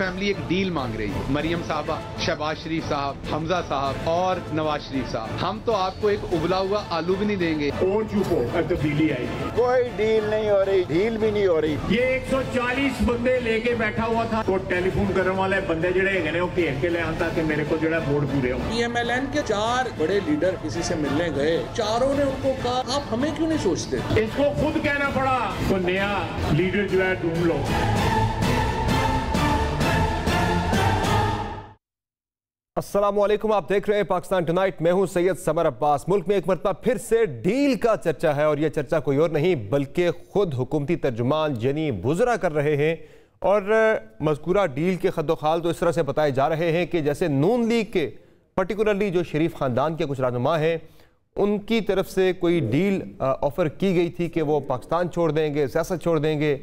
Family एक deal मांग रही है। मरियम साहबा, शहबाज शरीफ साहब, हमजा साहब और नवाज शरीफ साहब, हम तो आपको एक उबला हुआ आलू भी नहीं देंगे। और चुप हो, तब्दीली आएगी। कोई डील नहीं हो रही, डील भी नहीं हो रही। ये 140 बंदे लेके बैठा हुआ था, तो टेलीफोन करने वाले बंदे जड़े है घेर के ले आता कि मेरे को जड़ा वोट पूरे हो। PMLN के 4 बड़े लीडर किसी से मिलने गए, चारों ने उनको कहा आप हमें क्यों नहीं सोचते। इसको खुद कहना पड़ा तो नया लीडर जो है ढूंढ लो। अस्सलामुअलैकुम, आप देख रहे हैं पाकिस्तान टुनाइट। मैं हूं सैयद समर अब्बास। मुल्क में एक मरतबा फिर से डील का चर्चा है और यह चर्चा कोई और नहीं बल्कि खुद हुकूमती तर्जुमान यानी वुज़रा कर रहे हैं। और मज़कूरा डील के खद्दोखाल तो इस तरह से बताए जा रहे हैं कि जैसे नून लीग के पर्टिकुलरली जो शरीफ ख़ानदान के कुछ रहनुमा हैं उनकी तरफ से कोई डील ऑफ़र की गई थी कि वो पाकिस्तान छोड़ देंगे, सियासत छोड़ देंगे।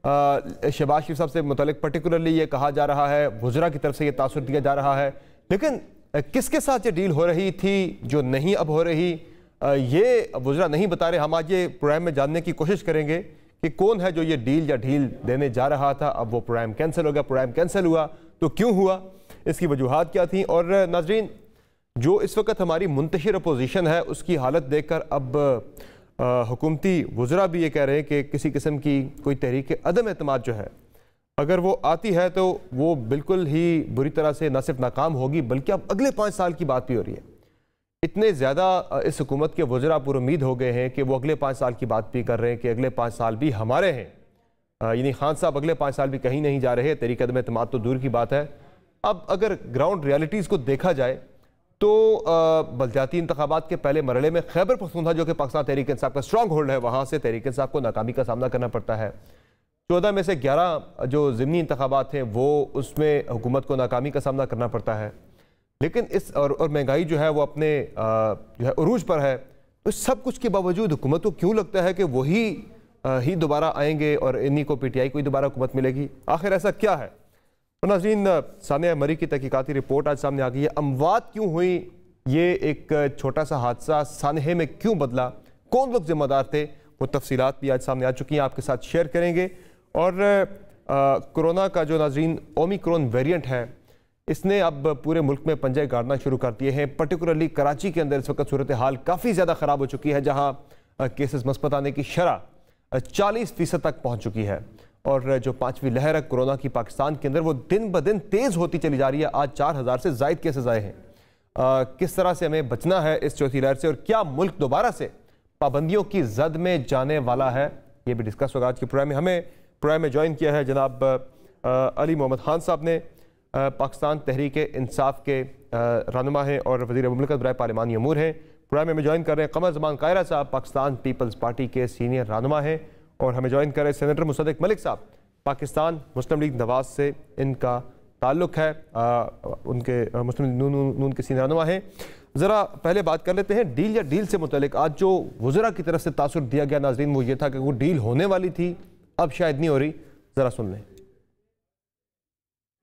शहबाज शरीफ साहब से मुतल्लिक़ पर्टिकुलरली ये कहा जा रहा है, वुज़रा की तरफ से ये तासुर दिया जा रहा है। लेकिन किसके साथ ये डील हो रही थी जो नहीं अब हो रही, ये वुज़रा नहीं बता रहे। हम आज ये प्रोग्राम में जानने की कोशिश करेंगे कि कौन है जो ये डील या ढील देने जा रहा था। अब वो प्रोग्राम कैंसिल हो गया, प्रोग्राम कैंसिल हुआ तो क्यों हुआ, इसकी वजूहात क्या थी। और नाजरीन, जो इस वक्त हमारी मुंतशिर अपोजिशन है उसकी हालत देखकर अब हुकूमती वुज़रा भी ये कह रहे हैं कि किसी किस्म की कोई तहरीक अदम एतमाद जो है अगर वो आती है तो वो बिल्कुल ही बुरी तरह से न सिर्फ नाकाम होगी बल्कि अब अगले 5 साल की बात भी हो रही है। इतने ज़्यादा इस हुकूमत के वुज़रा पुरुमीद हो गए हैं कि वो अगले 5 साल की बात भी कर रहे हैं कि अगले 5 साल भी हमारे हैं। यानी खान साहब अगले 5 साल भी कहीं नहीं जा रहे। तहरीक अदम एतमाद तो दूर की बात है। अब अगर ग्राउंड रियलिटीज़ को देखा जाए तो बलदियाती इंतखाबात के पहले मरहले में खैबर पख्तूनख्वा जो कि पाकिस्तान तहरीक इंसाफ का स्ट्रॉन्ग होल्ड है, वहाँ से तहरीक इंसाफ को नाकामी का सामना करना पड़ता है। 14 में से 11 जो ज़िमनी इंतखाबात हैं वो उसमें हुकूमत को नाकामी का सामना करना पड़ता है। लेकिन इस और महंगाई जो है वो अपने जो है उरूज पर है। तो सब कुछ के बावजूद हुकूमत को क्यों लगता है कि वही ही दोबारा आएंगे और इन्हीं को PTI को ही दोबारा हुकूमत मिलेगी। आखिर ऐसा क्या है। तो नाज़रीन, सानिया मरी की तहकीकाती रिपोर्ट आज सामने आ गई है। अमवात क्यों हुई, ये एक छोटा सा हादसा सानहे में क्यों बदला, कौन लोग जिम्मेदार थे, वो तफसीलात भी आज सामने आ चुकी हैं, आपके साथ शेयर करेंगे। और कोरोना का जो नाज़रीन ओमिक्रॉन वेरिएंट है इसने अब पूरे मुल्क में पंजे गाड़ना शुरू कर दिए हैं। पर्टिकुलरली कराची के अंदर इस वक्त सूरत हाल काफ़ी ज़्यादा ख़राब हो चुकी है, जहाँ केसेस मस्बत आने की शरह 40% तक पहुँच चुकी है। और जो 5वीं लहर है कोरोना की पाकिस्तान के अंदर वो दिन ब दिन तेज़ होती चली जा रही है। आज 4000 से ज़ायद केसेस आए हैं। किस तरह से हमें बचना है इस चौथी लहर से और क्या मुल्क दोबारा से पाबंदियों की जद में जाने वाला है, ये भी डिस्कस होगा आज के प्रोग्राम में। हमें प्रोग्राम में ज्वाइन किया है जनाब अली मोहम्मद खान साहब ने। पाकिस्तान तहरीक इंसाफ के रहनुमा हैं और वज़ीर मुमलिकत बराए पार्लिमानी अमूर हैं। प्रोग्राम में ज्वाइन कर रहे हैं कमर ज़मान कायरा साहब, पाकिस्तान पीपल्स पार्टी के सीनियर रहनुमा हैं। और हमें ज्वाइन कर रहे हैं सेनेटर मुसद्दिक मलिक साहब, पाकिस्तान मुस्लिम लीग नवाज से इनका ताल्लुक़ है, उनके मुस्लिम नून के सीनियर रहनुमा हैं। ज़रा पहले बात कर लेते हैं डील या डील से मुतल्लिक। आज जो वुज़रा की तरफ से तासुर दिया गया नाज़रीन वो ये था कि वो डील होने वाली थी, अब शायद नहीं हो रही। ज़रा सुन लें।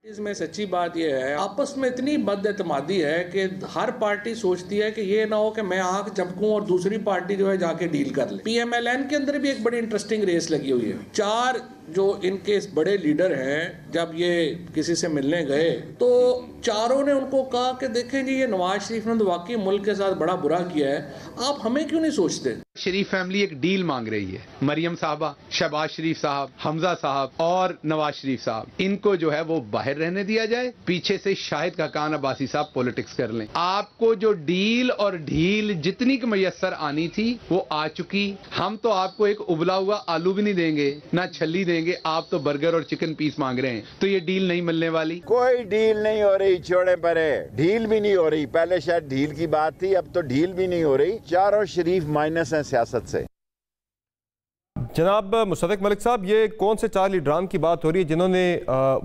इसमें सच्ची बात यह है आपस में इतनी बदएतमादी है कि हर पार्टी सोचती है कि ये ना हो कि मैं आंख झपकूं और दूसरी पार्टी जो है जाके डील कर ले। PMLN के अंदर भी एक बड़ी इंटरेस्टिंग रेस लगी हुई है। 4 जो इनके बड़े लीडर हैं जब ये किसी से मिलने गए तो चारों ने उनको कहा कि देखें जी ये नवाज शरीफ ने तो वाकई मुल्क के साथ बड़ा बुरा किया है, आप हमें क्यों नहीं सोचते। शरीफ फैमिली एक डील मांग रही है। मरियम साहबा, शहबाज शरीफ साहब, हमजा साहब और नवाज शरीफ साहब, इनको जो है वो बाहर रहने दिया जाए, पीछे से शाहिद खाकान अब्बासी साहब पॉलिटिक्स कर लें। आपको जो डील और ढील जितनी की मैसर आनी थी वो आ चुकी। हम तो आपको एक उबला हुआ आलू भी नहीं देंगे, ना छल्ली देंगे, आप तो बर्गर और चिकन पीस मांग रहे हैं। तो ये डील नहीं मिलने वाली। कोई डील नहीं हो रही, छोड़े परे, डील भी नहीं हो रही। पहले शायद डील की बात थी, अब तो डील भी नहीं हो रही। चारों शरीफ माइनस हैं सियासत से। जनाब मुसद्दिक मलिक साहब, ये कौन से 4 लीडरान की बात हो रही है जिन्होंने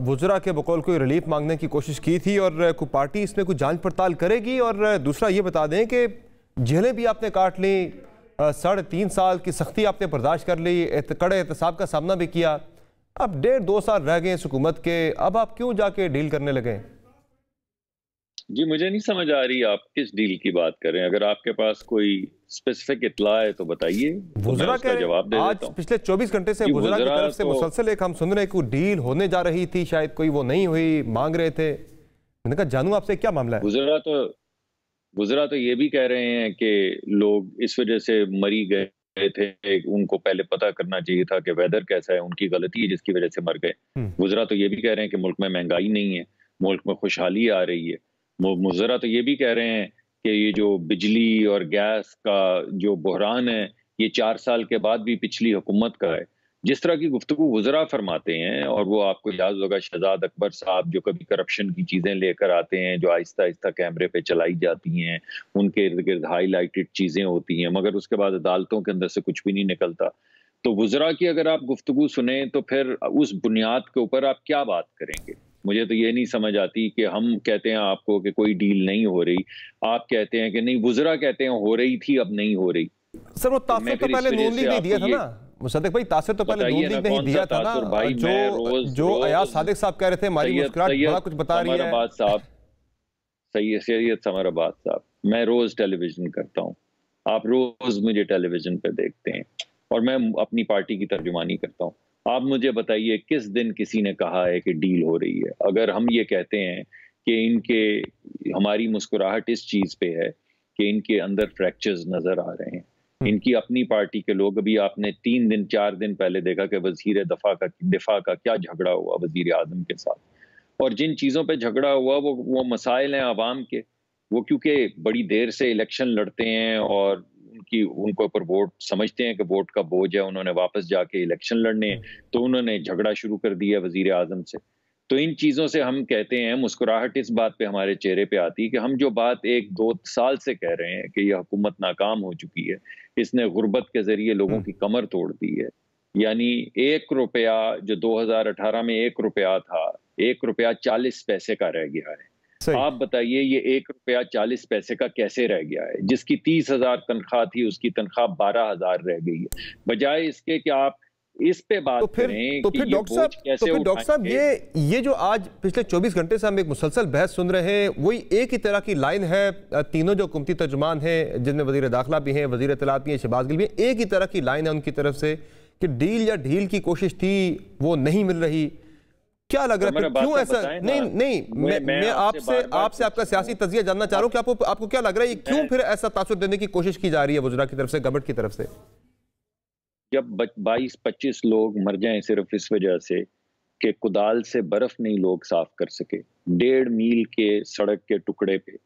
वुज़रा के बकौल कोई रिलीफ मांगने की कोशिश की थी, और कोई पार्टी इसमें कुछ जांच पड़ताल करेगी? और दूसरा ये बता दें कि जेलें भी आपने काट ली, 3.5 साल की सख्ती आपने बर्दाश्त कर ली, कड़े एहतसाब का सामना भी किया, अब 1.5-2 साल रह गए इस हुकूमत के, अब आप क्यों जाके डील करने लगे? जी मुझे नहीं समझ आ रही आप किस डील की बात कर रहे हैं। अगर आपके पास कोई स्पेसिफिक इत्ला है तो बताइए, तो मैं उसका जवाब दे देता हूं। पिछले 24 घंटे से वुज़रा की तरफ से मुसलसल एक हम सुन रहे हैं कि डील होने जा रही थी, शायद कोई वो नहीं हुई, मांग रहे थे। मैंने कहा जानूं आपसे क्या मामला है। वुज़रा तो ये भी कह रहे हैं कि लोग इस वजह से मरी गए थे, उनको पहले पता करना चाहिए था कि वेदर कैसा है, उनकी गलती है जिसकी वजह से मर गए। वुज़रा तो ये भी कह रहे हैं कि मुल्क में महंगाई नहीं है, मुल्क में खुशहाली आ रही है। वुज़रा तो ये भी कह रहे हैं कि ये जो बिजली और गैस का जो बहरान है ये 4 साल के बाद भी पिछली हुकूमत का है। जिस तरह की गुफ्तगू वुज़रा फरमाते हैं, और वो आपको याद होगा शहजाद अकबर साहब जो कभी करप्शन की चीजें लेकर आते हैं जो आहिस्ता आहिस्ता कैमरे पे चलाई जाती हैं, उनके इर्द गिर्द हाईलाइटेड चीजें होती हैं, मगर उसके बाद अदालतों के अंदर से कुछ भी नहीं निकलता। तो वुज़रा की अगर आप गुफ्तगू सुने तो फिर उस बुनियाद के ऊपर आप क्या बात करेंगे? मुझे तो ये नहीं समझ आती कि हम कहते हैं आपको कि कोई डील नहीं हो रही, आप कहते हैं कि नहीं, वुज़रा कहते हैं हो रही थी अब नहीं हो रही। सर वो तासुर तो पहले नून लीग नहीं दिया था ना मुसद्दिक भाई, तासर तो पहले नून लीग नहीं दिया था ना, जो अयाज सादिक साहब कह रहे थे हमारी मुस्कुराहट बड़ा कुछ बता रही है। सैयद समर अब्बास साहब, मैं रोज टेलीविजन करता हूँ, आप रोज मुझे टेलीविजन पे देखते हैं और मैं अपनी पार्टी की तर्जुमानी करता हूँ। आप मुझे बताइए किस दिन किसी ने कहा है कि डील हो रही है? अगर हम ये कहते हैं कि हमारी मुस्कुराहट इस चीज पे है कि इनके अंदर फ्रैक्चर्स नजर आ रहे हैं, इनकी अपनी पार्टी के लोग, अभी आपने 3 दिन 4 दिन पहले देखा कि वजीर दिफा का क्या झगड़ा हुआ वजीर आजम के साथ, और जिन चीजों पे झगड़ा हुआ वो मसाइल हैं आवाम के। वो क्योंकि बड़ी देर से इलेक्शन लड़ते हैं और उनको ऊपर वोट समझते हैं कि वोट का बोझ है, उन्होंने वापस जाके इलेक्शन लड़ने हैं, तो उन्होंने झगड़ा शुरू कर दिया वजीर आजम से। तो इन चीजों से हम कहते हैं, मुस्कुराहट इस बात पे हमारे चेहरे पे आती है कि हम जो बात 1-2 साल से कह रहे हैं कि यह हुकूमत नाकाम हो चुकी है, इसने गुर्बत के जरिए लोगों की कमर तोड़ दी है। यानी 1 रुपया जो 2018 में 1 रुपया था, 1 रुपया 40 पैसे का रह गया है। आप बताइए ये 1 रुपया 40 पैसे का कैसे रह गया है? जिसकी 30,000 तनख्वाह थी उसकी तनख्वाह 12,000 रह गई है। बजाय इसके कि आप इस पे बात करें तो फिर डॉक्टर साहब ये जो आज पिछले 24 घंटे से हम एक मुसलसल बहस सुन रहे हैं, वही एक ही तरह की लाइन है। तीनों जो हुकूमती तर्जुमान हैं, जिनमें वजीर दाखिला भी हैं, वजीर इत्तलात भी हैं, शहबाज गिल भी हैं, एक ही तरह की लाइन है उनकी तरफ से कि डील या ढील की कोशिश थी, वो नहीं मिल रही। क्या लग रहा है क्यों ऐसा? नहीं, मैं आपसे आपका सियासी तजिया जानना चाह रहा हूं कि आपको क्या लग रहा है क्यों फिर ऐसा तासुर देने की कोशिश की जा रही है वुज़रा की तरफ से, गवर्नमेंट की तरफ से? जब 22-25 लोग मर जाएं सिर्फ इस वजह से कि कुदाल से बर्फ नहीं लोग साफ कर सके, 1.5 मील के सड़क के टुकड़े पे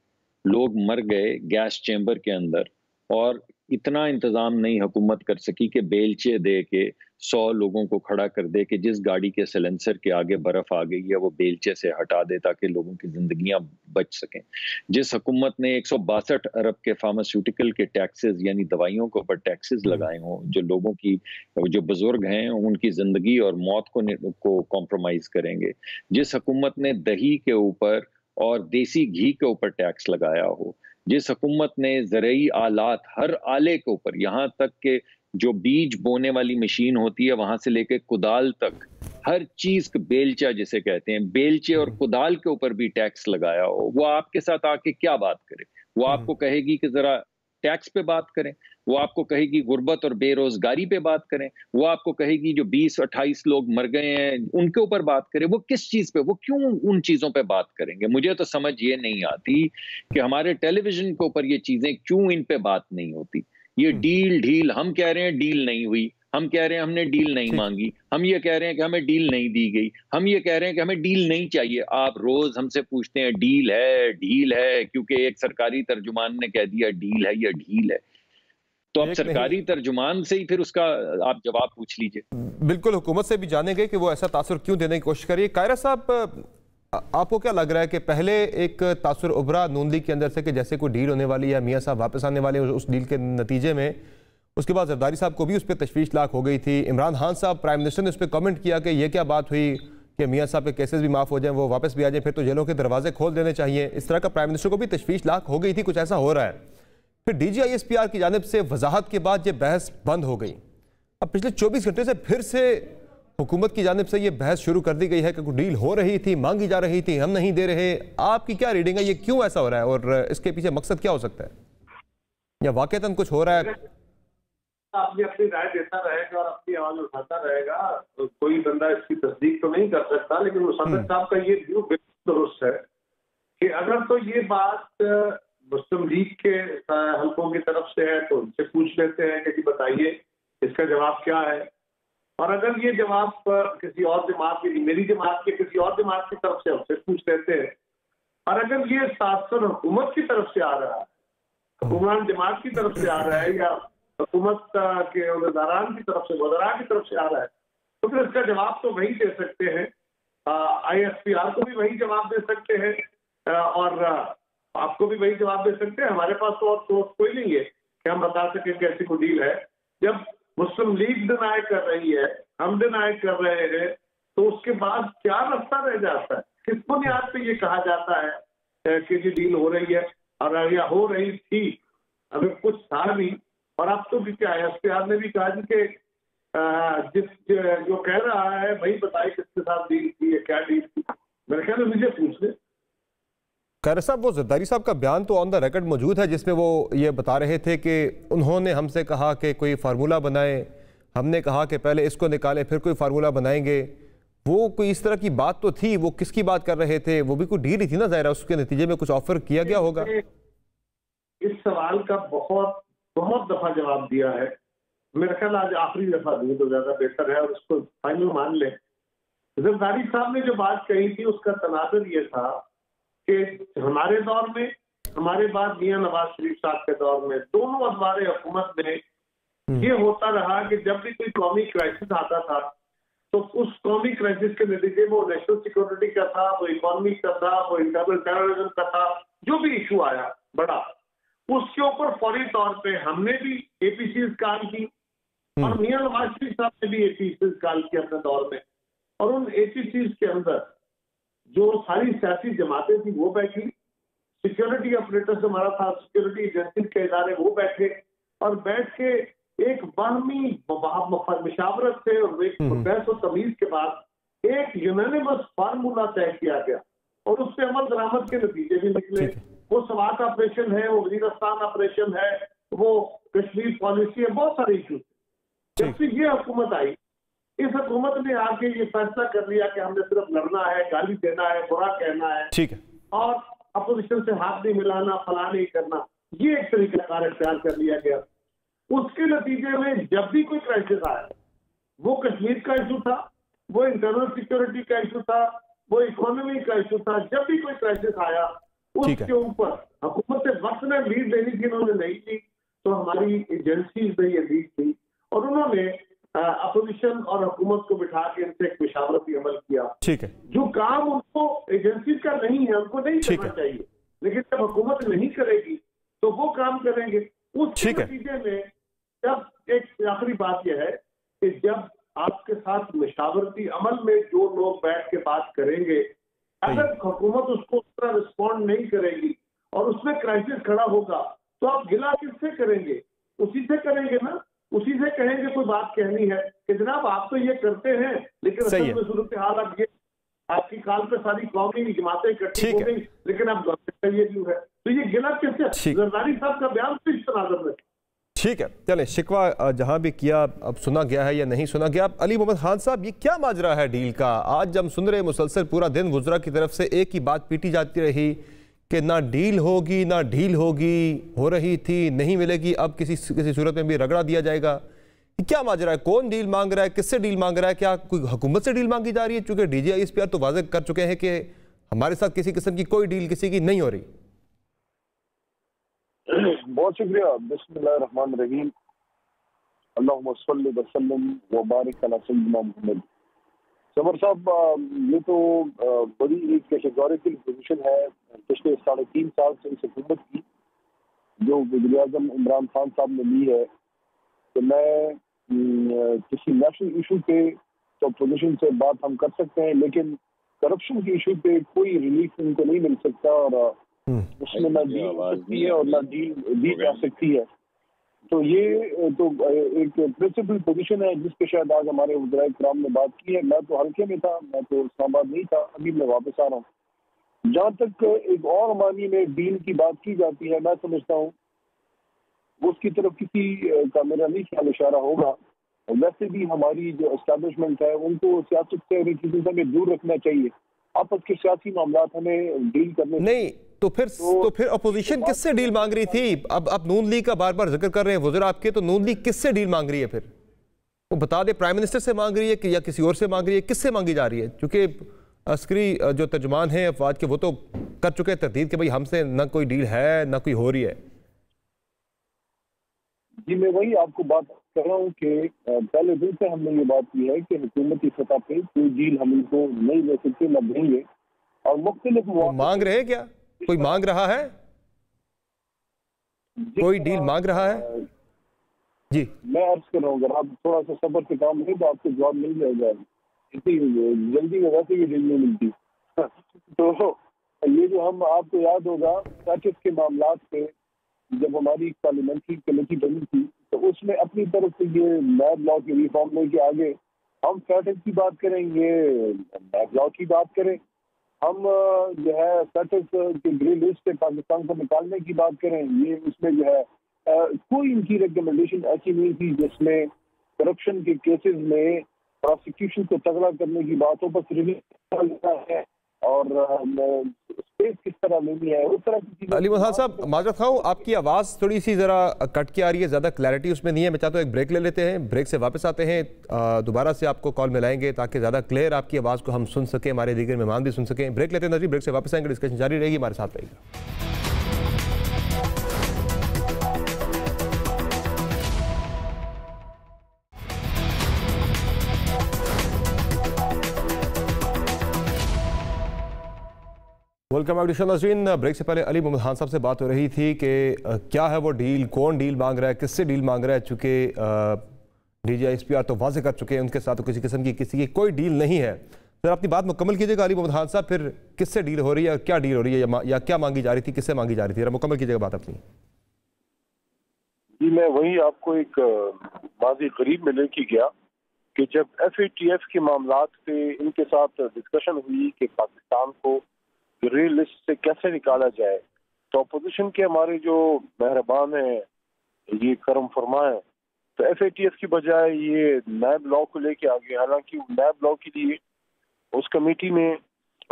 लोग मर गए गैस चेंबर के अंदर, और इतना इंतजाम नहीं हुकूमत कर सकी कि बेलचे दे के 100 लोगों को खड़ा कर दे कि जिस गाड़ी के सिलेंसर के आगे बर्फ आ गई है वो बेलचे से हटा दे ताकि लोगों की जिंदगियां बच सकें। जिस हुकूमत ने 162 अरब के फार्मास्यूटिकल के टैक्सेस यानी दवाइयों के ऊपर टैक्सेस लगाए हों, जो लोगों की जो बुजुर्ग हैं उनकी जिंदगी और मौत को कॉम्प्रोमाइज करेंगे, जिस हुकूमत ने दही के ऊपर और देसी घी के ऊपर टैक्स लगाया हो, जिस हुकूमत ने ज़रई आलात हर आले के ऊपर, यहाँ तक के जो बीज बोने वाली मशीन होती है वहां से लेके कुदाल तक हर चीज, बेलचा जिसे कहते हैं, बेलचे और कुदाल के ऊपर भी टैक्स लगाया हो, वो आपके साथ आके क्या बात करे? वो आपको कहेगी कि जरा टैक्स पे बात करें, वो आपको कहेगी गुर्बत और बेरोजगारी पे बात करें, वो आपको कहेगी जो 20-28 लोग मर गए हैं उनके ऊपर बात करें। वो किस चीज पे, वो क्यों उन चीजों पे बात करेंगे? मुझे तो समझ ये नहीं आती कि हमारे टेलीविजन के ऊपर ये चीजें क्यों इन पे बात नहीं होती। ये डील हम कह रहे हैं डील नहीं हुई, हम कह रहे हैं हमने डील नहीं मांगी, हम ये कह रहे हैं कि हमें डील नहीं दी गई, हम ये कह रहे हैं कि हमें डील नहीं चाहिए। आप रोज हमसे पूछते हैं डील है क्योंकि एक सरकारी तर्जुमान ने कह दिया डील है या ढील है। तो अब सरकारी तर्जुमान से ही फिर उसका आप जवाब पूछ लीजिए। बिल्कुल, हुकूमत से भी जानेंगे कि वो ऐसा तासुर क्यों देने की कोशिश करिए। कायरा साहब, आपको क्या लग रहा है कि पहले एक तासुर उभरा नून लीग के अंदर से कि जैसे कोई डील होने वाली है, मियां साहब वापस आने वाले उस डील के नतीजे में, उसके बाद जरदारी साहब को भी उस पर तशवीश लाक हो गई थी। इमरान खान साहब प्राइम मिनिस्टर ने उस पर कमेंट किया कि ये क्या बात हुई कि मियां साहब के केसेस भी माफ़ हो जाएं, वो वापस भी आ जाएं, फिर तो जेलों के दरवाजे खोल देने चाहिए। इस तरह का प्राइम मिनिस्टर को भी तशवीश लाक हो गई थी, कुछ ऐसा हो रहा है। फिर DGISPR की जानिब से वजाहत के बाद ये बहस बंद हो गई। अब पिछले 24 घंटे से फिर से हुकूमत की जानिब से ये बहस शुरू कर दी गई है कि कोई डील हो रही थी, मांगी जा रही थी, हम नहीं दे रहे। आपकी क्या रीडिंग है, ये क्यों ऐसा हो रहा है और इसके पीछे मकसद क्या हो सकता है? या वाकईतन कुछ हो रहा है? आपने अपनी राय देता रहेगा और अपनी आवाज उठाता रहेगा, तो कोई बंदा इसकी तस्दीक तो नहीं कर सकता। लेकिन मुसद्दक साहब का ये व्यू बिल्कुल दुरुस्त है कि अगर तो ये बात मुस्लिम लीग के हल्कों की तरफ से है तो उनसे पूछ लेते हैं कि जी बताइए इसका जवाब क्या है, और अगर ये जवाब किसी और जमात की, मेरी जमात के किसी और जमात की तरफ से हमसे पूछ लेते हैं, और अगर ये साथ हुकूमत की तरफ से आ रहा है, हुक्मरान जमात की तरफ से आ रहा है, या हुकूमत के उम्मीदवारान की तरफ से, वज़रा की तरफ से आ रहा है, तो फिर इसका जवाब तो वही दे सकते हैं। ISPR को भी वही जवाब दे सकते हैं और आपको भी वही जवाब दे सकते हैं। हमारे पास तो और सोर्स कोई नहीं है कि हम बता सकें कैसी कोई डील है। जब मुस्लिम लीग डिनाई कर रही है, हम डिनाई कर रहे हैं, तो उसके बाद क्या रास्ता रह जाता है? किस बुनियाद पे ये कहा जाता है कि ये डील हो रही है, और या हो रही थी, अगर कुछ था नहीं। और अब तो क्या ISPR ने भी कहा कि जो कह रहा है भाई बताइए किसके साथ डील की है, क्या डील की। मेरे ख्याल में मुझे पूछ ले। खैर साहब, वो जरदारी साहब का बयान तो ऑन द रिकॉर्ड मौजूद है जिसमें वो ये बता रहे थे कि उन्होंने हमसे कहा कि कोई फार्मूला बनाए, हमने कहा कि पहले इसको निकालें फिर कोई फार्मूला बनाएंगे। वो कोई इस तरह की बात तो थी, वो किसकी बात कर रहे थे? वो भी कोई डील ही थी ना ज़ाहिर, उसके नतीजे में कुछ ऑफर किया गया होगा। इस सवाल का बहुत बहुत दफा जवाब दिया है, मेरा ख्याल आज आखिरी दफा दूं तो ज्यादा बेहतर है और उसको फाइनल मान ले। जरदारी साहब ने जो बात कही थी उसका तनाजुर ये था कि हमारे दौर में, हमारे बाद मियां नवाज शरीफ साहब के दौर में, दोनों अदवार हुकूमत में ये होता रहा कि जब भी कोई कौमी क्राइसिस आता था तो उस कौमी क्राइसिस के नतीजे में वो नेशनल सिक्योरिटी का था, वो इकोनॉमी का था, वो इंटरनल टेररिज्म का था, जो भी इशू आया बड़ा, उसके ऊपर फौरी तौर पे हमने भी APCs कॉल की और मियां नवाज शरीफ साहब ने भी APCs कॉल की अपने दौर में। और उन APCs के अंदर जो सारी सियासी जमातें थी वो बैठी, सिक्योरिटी ऑपरेटर्स हमारा था, सिक्योरिटी एजेंसी के इदारे वो बैठे, और बैठ के एक बाहमी मशावरत से और बहस और तमीज के बाद एक यूनानिमस फार्मूला तय किया गया और उस पर अमल दरामद के नतीजे भी निकले। वो सवात ऑपरेशन है, वो वजीरस्तान ऑपरेशन है, वो कश्मीर पॉलिसी है, बहुत सारे इशू। जब से ये हुकूमत आई, इस हुकूमत ने आके ये फैसला कर लिया कि हमने सिर्फ लड़ना है, गाली देना है, बुरा कहना है, ठीक है, और अपोजिशन से हाथ नहीं मिलाना, फला नहीं करना, ये एक तरीका कार इख्तियार कर लिया गया। उसके नतीजे में जब भी कोई क्राइसिस आया, वो कश्मीर का इशू था, वो इंटरनल सिक्योरिटी का इशू था, वो इकोनॉमी का इशू था, जब भी कोई क्राइसिस आया उसके ऊपर हुकूमत से वक्त में लीड लेनी थी, उन्होंने नहीं दी, तो हमारी एजेंसीज ने ये लीड थी और उन्होंने अपोजिशन और हुकूमत को बिठा के इनसे एक मशावरती अमल किया। ठीक है, जो काम उनको एजेंसीज का नहीं है उनको नहीं करना चाहिए, लेकिन जब हुकूमत नहीं करेगी तो वो काम करेंगे। उसके नतीजे में जब एक आखिरी बात यह है कि जब आपके साथ मशावरती अमल में जो लोग बैठ के बात करेंगे, अगर हुकूमत उसको उस तरह रिस्पॉन्ड नहीं करेगी और उसमें क्राइसिस खड़ा होगा, तो आप गिला किससे करेंगे? उसी से करेंगे ना, उसी से कहेंगे कोई बात कहनी है कि जनाब आप तो ये करते हैं, लेकिन असल में सूरत हाल अब ये आपकी काल पे सारी कौमी जमातें इकट्ठी हो गई, लेकिन अब गवर्नमेंट का ये व्यू है, तो ये गिला किससे? जरदारी साहब का बयान तो इस तनाज़ुर में। ठीक है, चले शिकवा जहां भी किया, अब सुना गया है या नहीं सुना गया। अली मोहम्मद खान साहब, ये क्या माजरा है डील का? आज हम सुन रहे मुसलसल पूरा दिन गुजरा की तरफ से एक ही बात पीटी जाती रही कि ना डील होगी ना ढील होगी, हो रही थी नहीं मिलेगी, अब किसी सूरत में भी रगड़ा दिया जाएगा। क्या माजरा है? कौन डील मांग रहा है? किससे डील मांग रहा है? क्या कोई हुकूमत से डील मांगी जा रही है? चूंकि DG ISPR तो वाज़ेह कर चुके हैं कि हमारे साथ किसी किस्म की कोई डील किसी की नहीं हो रही। बहुत शुक्रिया। बिस्मिल्लाहिर्रहमानिर्रहीम, अल्लाहुम्मा सल्लि व सल्लिम व बारिक अला सय्यिदना मुहम्मद। समर साहब, ये तो बड़ी एक कैटेगोरिकल पोजीशन है पिछले 3.5 साल से इस हुकूमत की, जो वज़ीर-ए-आज़म इमरान खान साहब ने ली है कि मैं किसी नेशनल इशू पे तो पोजीशन से बात हम कर सकते हैं, लेकिन करप्शन के इशू पे कोई रिलीफ उनको नहीं मिल सकता और उसमें ना डील हो सकती है और ना डील दी जा सकती है। तो ये तो एक प्रिंसिपल पोजीशन है जिस पे शायद आज हमारे वज़ीर इकराम ने बात की है। मैं तो हल्के में था, मैं तो इस्लामाबाद नहीं था, अभी मैं वापस आ रहा हूँ। जहाँ तक एक और मानी में डील की बात की जाती है, मैं समझता हूँ उसकी तरफ किसी का मेरा नहीं ख्याल इशारा होगा। वैसे भी हमारी जो एस्टैब्लिशमेंट है उनको सियासत से और चीजों से हमें दूर रखना चाहिए। आपस के सियासी मामला हमें डील करने नहीं तो फिर अपोजिशन किससे डील मांग रही थी? अब नून लीग का बार बार जिक्र कर रहे हैं वज़ीर आपके, तो नून लीग किससे डील मांग रही है? फिर वो बता दे, प्राइम मिनिस्टर से मांग रही है कि या किसी और से मांग रही है? किससे मांगी जा रही है? क्योंकि अस्करी जो तर्जुमान है अफवाज के वो तो कर चुके हैं तरदीद कि भाई हमसे ना कोई डील है ना कोई हो रही है। जी मैं वही आपको बात कर रहा हूँ कि पहले दिन से हमने ये बात की है कि हुकूमती सतह पे कोई डील हम इनको नहीं दे सकते, न देंगे। और मुख्तलिफ मांग रहे हैं क्या? कोई मांग रहा है? कोई डील मांग रहा है? जी मैं अर्ज कर रहा हूँ, अगर आप थोड़ा सा सब्र से काम करें तो आपको जवाब मिल जाएगा। इतनी जल्दी में वैसे भी डील नहीं मिलती। तो ये जो हम, आपको याद होगा स्टैटस के मामलात पे जब हमारी पार्लियामेंट्री कमेटी बनी थी तो उसमें अपनी तरफ से ये नैब लॉ की रिफॉर्म लेके आगे हम स्टैटस की बात करें, ये नैब लॉ की बात करें, हम जो है स्टैटस के ग्रे लिस्ट से पाकिस्तान को निकालने की बात करें, ये उसमें जो है कोई इनकी रिकमेंडेशन ऐसी नहीं थी जिसमें करप्शन के केसेस में प्रोसिक्यूशन को तगड़ा करने की बात हो, बस रिलीज है और स्पेस किस तरह लेनी है उस तरह की चीजें। अली मुल्क साहब माजरत खाऊं, आपकी आवाज़ थोड़ी सी ज़रा कट के आ रही है, ज़्यादा क्लैरिटी उसमें नहीं है। मैं चाहता हूँ एक ब्रेक ले लेते हैं, ब्रेक से वापस आते हैं, दोबारा से आपको कॉल मिलाएंगे ताकि ज़्यादा क्लियर आपकी आवाज़ को हम सुन सकें, हमारे दीगर मेहमान भी सुन सकें। ब्रेक लेते हैं नज़ीर, ब्रेक से वापस आएंगे, डिस्कशन जारी रहेगी, हमारे साथ रहेगा। Welcome addition नज़रीन। ब्रेक से पहले अली मोहम्मद खान साहब से बात हो रही थी कि क्या है वो डील, कौन डील मांग रहा है, किससे डील मांग रहा है। चूँकि DGISPR तो वाजे कर चुके हैं उनके साथ तो किसी किस्म की किसी की कोई डील नहीं है। सर अपनी बात मुकम्मल कीजिएगा अली मोहम्मद खान साहब, फिर किससे डील हो रही है, क्या डील हो रही है या क्या मांगी जा रही थी, किससे मांगी जा रही थी? मुकम्मल कीजिएगा बात अपनी। जी मैं वही आपको एक माजी करीब में लेके गया कि जब FATF के मामलात पे इनके साथ डिस्कशन हुई कि पाकिस्तान को ग्रे लिस्ट से कैसे निकाला जाए, तो अपोजिशन के हमारे जो मेहरबान हैं ये करम फरमा है, तो FATF की बजाय ये नैब लॉ को लेके आ गए। हालांकि नैब लॉ के लिए उस कमेटी में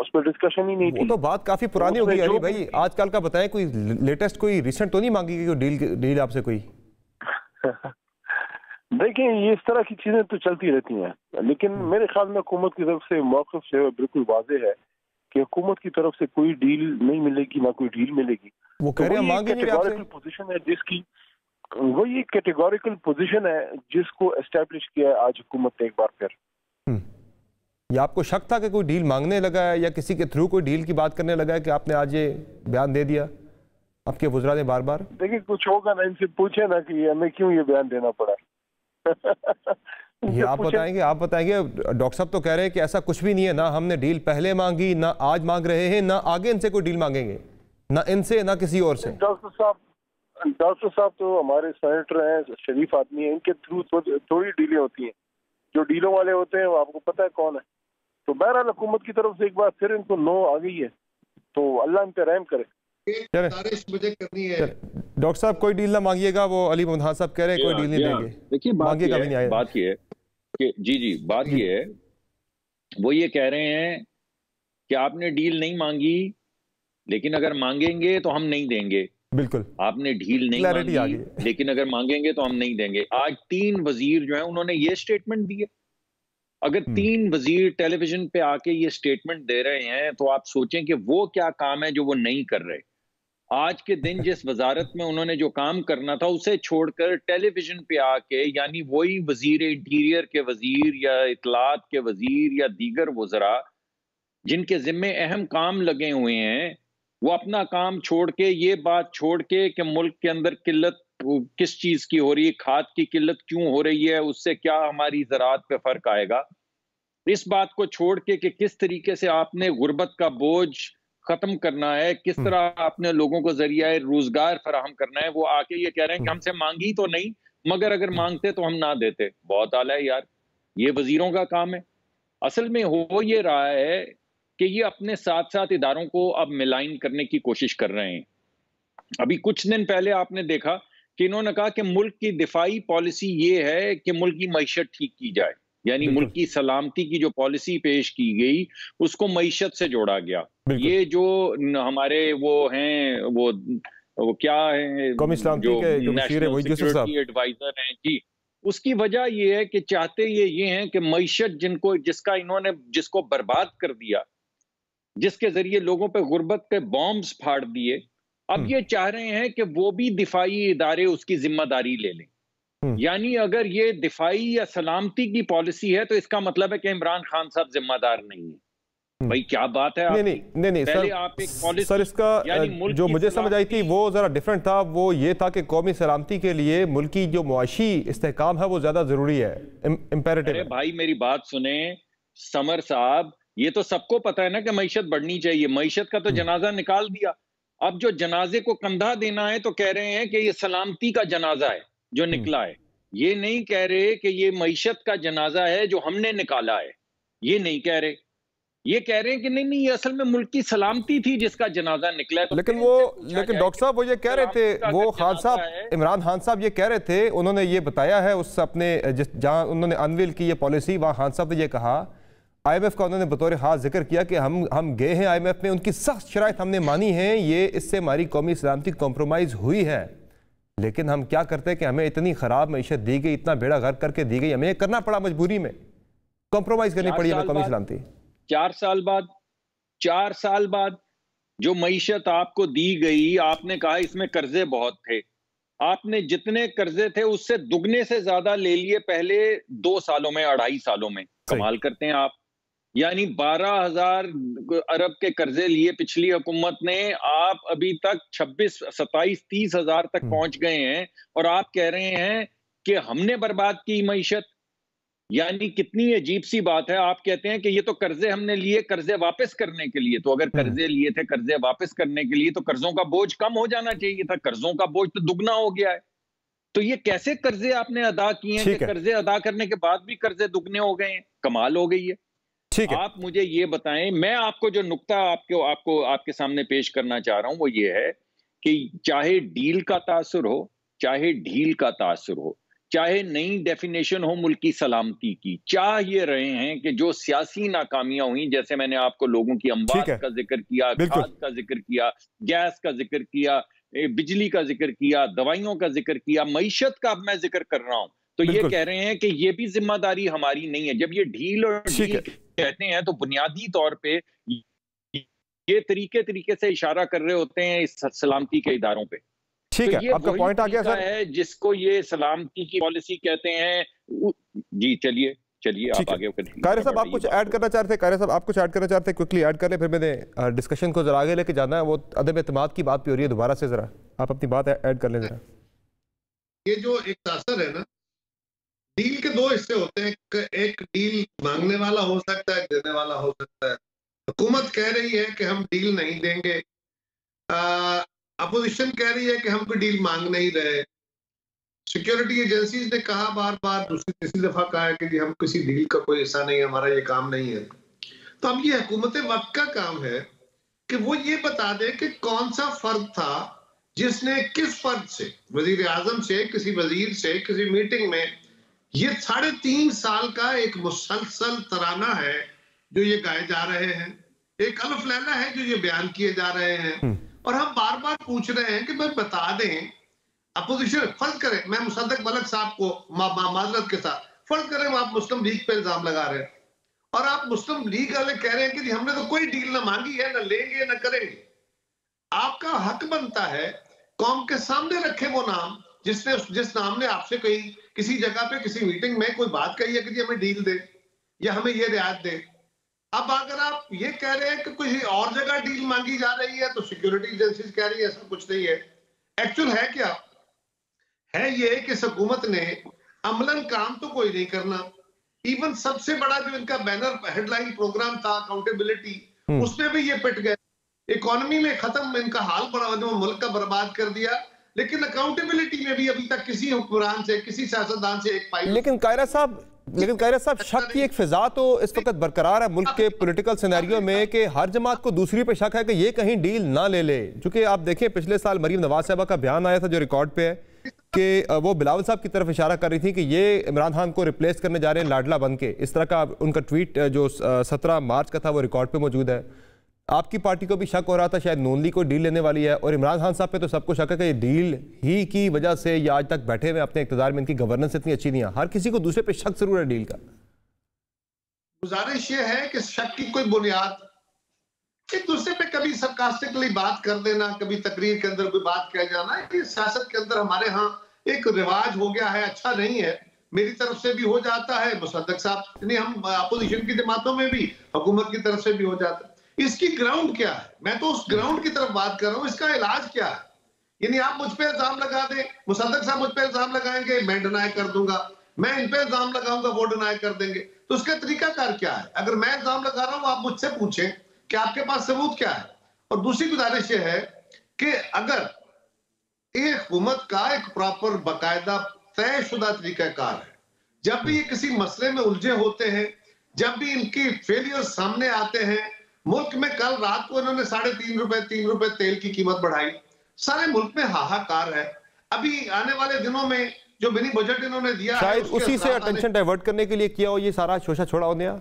उस पर डिस्कशन ही नहीं थी। वो तो बात काफी पुरानी हो गई अली भाई, आजकल का बताएं, कोई लेटेस्ट कोई रिसेंट तो नहीं मांगी गई डील आपसे कोई? देखिए ये इस तरह की चीजें तो चलती रहती हैं, लेकिन मेरे ख्याल में हुकूमत की तरफ से मौक़िफ़ जो है बिल्कुल वाज़ेह है कि हुकूमत की तरफ से कोई डील नहीं मिलेगी, ना कोई डील मिलेगी। वो कह रहे हैं मांग ही नहीं रहे आपसे। पोजीशन है जिसकी, वही एक कैटेगोरिकल पोजीशन है जिसको एस्टैब्लिश किया है आज हुकूमत ने एक बार फिर। या आपको शक था कि कोई डील मांगने लगा है या किसी के थ्रू कोई डील की बात करने लगा है कि आपने आज ये बयान दे दिया आपके वज़रा ने बार बार? देखिए कुछ होगा ना, इनसे पूछे ना कि हमें क्यों ये बयान देना पड़ा। ये आप बताएंगे। डॉक्टर साहब तो कह रहे हैं कि ऐसा कुछ भी नहीं है, ना हमने डील पहले मांगी, ना आज मांग रहे हैं, ना आगे इनसे कोई डील मांगेंगे, ना इनसे ना किसी और से। डॉक्टर साहब तो हमारे सेनेटर हैं, शरीफ आदमी हैं, इनके थ्रू थोड़ी डीलें होती हैं। जो डीलों वाले होते हैं वो आपको पता है कौन है। तो बहरहाल हुकूमत की तरफ से एक बार फिर इनको नो आ गई है, तो अल्लाह इन पे रहम करे। डॉक्टर साहब कोई डील ना मांगिएगा, वो अली मोहम्मद खान साहब कह रहे हैं कोई डील नहीं देंगे। देखिए बात ये है कि बात ये है, वो ये कह रहे हैं कि आपने डील नहीं मांगी, लेकिन अगर मांगेंगे तो हम नहीं देंगे। बिल्कुल, आपने डील नहीं मांगी लेकिन अगर मांगेंगे तो हम नहीं देंगे। आज 3 वजीर जो है उन्होंने ये स्टेटमेंट दी है। अगर 3 वजीर टेलीविजन पे आके ये स्टेटमेंट दे रहे हैं तो आप सोचें कि वो क्या काम है जो वो नहीं कर रहे। आज के दिन जिस वजारत में उन्होंने जो काम करना था उसे छोड़कर टेलीविजन पे आके, यानी वही वजीर इंटीरियर के वजीर या इतलात के वजीर या दीगर वज़रा जिनके जिम्मे अहम काम लगे हुए हैं, वो अपना काम छोड़ के, ये बात छोड़ के कि मुल्क के अंदर किल्लत किस चीज की हो रही है, खाद की किल्लत क्यों हो रही है, उससे क्या हमारी ज़राअत पे फर्क आएगा, इस बात को छोड़ के कि किस तरीके से आपने गुर्बत का बोझ खत्म करना है, किस तरह आपने लोगों को जरिया रोजगार फराहम करना है, वो आके ये कह रहे हैं कि हमसे मांगी तो नहीं, मगर अगर मांगते तो हम ना देते। बहुत आला है यार, ये वजीरों का काम है। असल में हो ये रहा है कि ये अपने साथ साथ इदारों को अब मिलाइन करने की कोशिश कर रहे हैं। अभी कुछ दिन पहले आपने देखा कि इन्होंने कहा कि मुल्क की दिफाई पॉलिसी ये है कि मुल्क की मईशत ठीक की जाए, यानी मुल्क की सलामती की जो पॉलिसी पेश की गई उसको मईशत से जोड़ा गया। ये जो हमारे वो हैं वो क्या है जो नेशनल सिक्योरिटी एडवाइजर हैं जी, उसकी वजह ये है कि चाहते ये हैं कि मईशत जिसको बर्बाद कर दिया, जिसके जरिए लोगों पे गुर्बत के बॉम्ब्स फाड़ दिए, अब ये चाह रहे हैं कि वो भी दिफाई इदारे उसकी जिम्मेदारी ले लें। यानी अगर ये दिफाई या सलामती की पॉलिसी है तो इसका मतलब है कि इमरान खान साहब जिम्मेदार नहीं है। भाई क्या बात है? नहीं सर, आप एक पॉलिसी, सर इसका जो मुझे समझ आई थी वो जरा डिफरेंट था। वो ये था कि कौमी सलामती के लिए मुल्क की जो मुआशी इस्तेहकाम है वो ज्यादा जरूरी है, इम्पेरेटिव है। भाई मेरी बात सुने समर साहब, ये तो सबको पता है ना कि मईशत बढ़नी चाहिए। मईशत का तो जनाजा निकाल दिया, अब जो जनाजे को कंधा देना है तो कह रहे हैं कि ये सलामती का जनाजा है जो निकला है। ये नहीं कह रहे कि ये मईशत का जनाजा है जो हमने निकाला है, ये नहीं कह रहे। ये कह रहे हैं कि नहीं ये असल में मुल्क की सलामती थी जिसका जनाजा निकला है। तो लेकिन डॉक्टर साहब वो ये कह रहे थे, वो खान साहब, इमरान खान साहब ये कह रहे थे, उन्होंने ये बताया है उस अपने जहां उन्होंने अनवील की ये पॉलिसी, वहां खान साहब ने ये कहा, IMF का उन्होंने बतौर खास जिक्र किया कि हम गए हैं IMF में, उनकी सख्त शराइत हमने मानी है, ये इससे हमारी कौमी सलामती कॉम्प्रोमाइज हुई है, लेकिन हम क्या करते हैं कि हमें इतनी खराब मईशत दी गई, इतना बेड़ा गर्क करके दी गई, हमें करना पड़ा, मजबूरी में कॉम्प्रोमाइज करनी पड़ी हमें कौमी सलामती। 4 साल बाद जो मईशत आपको दी गई, आपने कहा इसमें कर्जे बहुत थे, आपने जितने कर्जे थे उससे दुगने से ज्यादा ले लिए पहले 2 सालों में, 2.5 सालों में। कमाल करते हैं आप, यानी 12,000 अरब के कर्जे लिए पिछली हुकूमत ने, आप अभी तक 26, 27, 30 हजार तक पहुंच गए हैं और आप कह रहे हैं कि हमने बर्बाद की मईशत। यानी कितनी अजीब सी बात है। आप कहते हैं कि ये तो कर्जे हमने लिए कर्जे वापस करने के लिए, तो अगर कर्जे लिए थे कर्जे वापस करने के लिए तो कर्जों का बोझ कम हो जाना चाहिए था, कर्जों का बोझ तो दुगना हो गया है। तो ये कैसे कर्जे आपने अदा किए हैं कि कर्जे अदा करने के बाद भी कर्जे दुगने हो गए हैं? कमाल हो गई है। आप मुझे ये बताएं, मैं आपको जो नुक्ता आपके सामने पेश करना चाह रहा हूं वो ये है कि चाहे डील का तासुर हो, चाहे ढील का तासुर हो, चाहे नई डेफिनेशन हो मुल्क की सलामती की, चाह ये रहे हैं कि जो सियासी नाकामियां हुई, जैसे मैंने आपको लोगों की अमवात का जिक्र किया, खाद का जिक्र किया, गैस का जिक्र किया, बिजली का जिक्र किया, दवाइयों का जिक्र किया, मईशत का अब मैं जिक्र कर रहा हूं, तो ये कह रहे हैं कि ये भी जिम्मेदारी हमारी नहीं है। जब ये ढील और ढील कहते हैं तो बुनियादी तौर पे ये तरीके से इशारा कर रहे होते हैं इस सलामती के इदारों पे। ठीक है, आपका पॉइंट आ गया सर, है जिसको ये सलामती की पॉलिसी कहते हैं जी। चलिए आप आगे करिए। कायरे साहब आप कुछ ऐड करना चाहते थे? कायरे साहब आप कुछ ऐड करना चाहते हैं? क्विकली ऐड कर ले, फिर मैंने डिस्कशन को जरा आगे लेके जाना है। वो अदम एतमाद की बात भी हो रही है, दोबारा से जरा आप अपनी बात ऐड कर लें जरा। ये जो एक तासर है ना, डील के 2 हिस्से होते हैं, एक डील मांगने वाला हो सकता है, देने वाला हो सकता है। हुकूमत कह रही है कि हम डील नहीं देंगे, अपोजिशन कह रही है कि हम कोई डील मांग नहीं रहे। सिक्योरिटी एजेंसीज ने कहा बार बार, दूसरी तीसरी दफा कहा है कि जी हम किसी डील का कोई हिस्सा नहीं है, हमारा ये काम नहीं है। तो अब ये हुकूमत वक्त का काम है कि वो ये बता दे कि कौन सा फर्द था जिसने किस फर्द से, वजीर आजम से, किसी वजीर से, किसी मीटिंग में, ये 3.5 साल का एक मुसलसल तराना है जो ये गाए जा रहे हैं, एक अलफ लैला है जो ये बयान किए जा रहे हैं, और हम बार बार पूछ रहे हैं कि भाई बता दें। अपोजिशन फर्ज करें, मैं मुसद्दक मलिक साहब को माजरत के साथ फर्ज करें आप मुस्लिम लीग पे इल्जाम लगा रहे हैं और आप मुस्लिम लीग वाले कह रहे हैं कि जी हमने तो कोई डील ना मांगी है, ना लेंगे ना करेंगे। आपका हक बनता है कौम के सामने रखे वो नाम जिस नाम ने आपसे कही, किसी जगह पे किसी मीटिंग में कोई बात कही है कि जी हमें डील दे या हमें ये रियायत दे। अब अगर आप ये कह रहे हैं कि किसी और जगह डील मांगी जा रही है तो सिक्योरिटी एजेंसीज कह रही है ऐसा कुछ नहीं है। एक्चुअल है क्या है? ये कि इस हुकूमत ने अमलन काम तो कोई नहीं करना। इवन सबसे बड़ा जो इनका बैनर हेडलाइन प्रोग्राम था अकाउंटेबिलिटी, उसमें भी ये पिट गए। इकोनॉमी में खत्म, इनका हाल बड़ा मुल्क का बर्बाद कर दिया, लेकिन अकाउंटेबिलिटी में भी अभी तक किसी हुक्मरान से, किसी सियासतदान से एक पाई। लेकिन कायरा साहब शक की एक फिजा तो इस वक्त बरकरार है मुल्क के पॉलिटिकल सिनेरियो में कि हर जमात को दूसरी पे शक है कि ये कहीं डील ना ले ले। चूंकि आप देखें पिछले साल मरीम नवाज साहबा का बयान आया था जो रिकॉर्ड पे है कि वो बिलावल साहब की तरफ इशारा कर रही थी कि ये इमरान खान को रिप्लेस करने जा रहे हैं लाडला बन के। इस तरह का उनका ट्वीट जो 17 मार्च का था वो रिकॉर्ड पे मौजूद है। आपकी पार्टी को भी शक हो रहा था शायद नून लीग को डील लेने वाली है, और इमरान खान साहब पे तो सबको शक है कि ये डील ही की वजह से या आज तक बैठे हुए अपने इक़्तिदार में इनकी गवर्नेंस इतनी अच्छी नहीं है। हर किसी को दूसरे पे शक जरूर है डील का। गुजारिश ये है कि शक की कोई बुनियाद, एक दूसरे पे कभी सरकास्टिकली बात कर देना, कभी तकरीर के अंदर कोई बात कह जाना, ये सियासत के अंदर हमारे यहाँ एक रिवाज हो गया है, अच्छा नहीं है। मेरी तरफ से भी हो जाता है, मुसद्दक साहब यानी हम अपोजिशन की जमातों में भी, हुकूमत की तरफ से भी हो जाता है। इसकी ग्राउंड क्या है? मैं तो उस ग्राउंड की तरफ बात कर रहा हूँ, इसका इलाज क्या है? यानी आप मुझ पे इल्जाम लगा दें, मुसद्दक साहब मुझ पे इल्जाम लगाएंगे, मैं डिनाई कर दूंगा, मैं इन पे इल्जाम लगाऊंगा, वो डिनाई कर देंगे, तो उसका तरीकाकार क्या है? अगर मैं इल्जाम लगा रहा हूँ, आप मुझसे पूछें कि आपके पास सबूत क्या है। और दूसरी गुजारिश ये है कि अगर एक हुकूमत का एक प्रॉपर बाकायदा तयशुदा तरीकाकार है, जब भी ये किसी मसले में उलझे होते हैं, जब भी इनकी फेलियर सामने आते हैं, मुल्क में कल रात को इन्होंने 3 रुपए तेल की कीमत बढ़ाई, सारे मुल्क में हाहाकार है। अभी आने वाले दिनों में जो मिनी बजट इन्होंने दिया शायद उसी से अटेंशन डाइवर्ट करने के लिए किया हो ये सारा शोशा छोड़ा हो गया।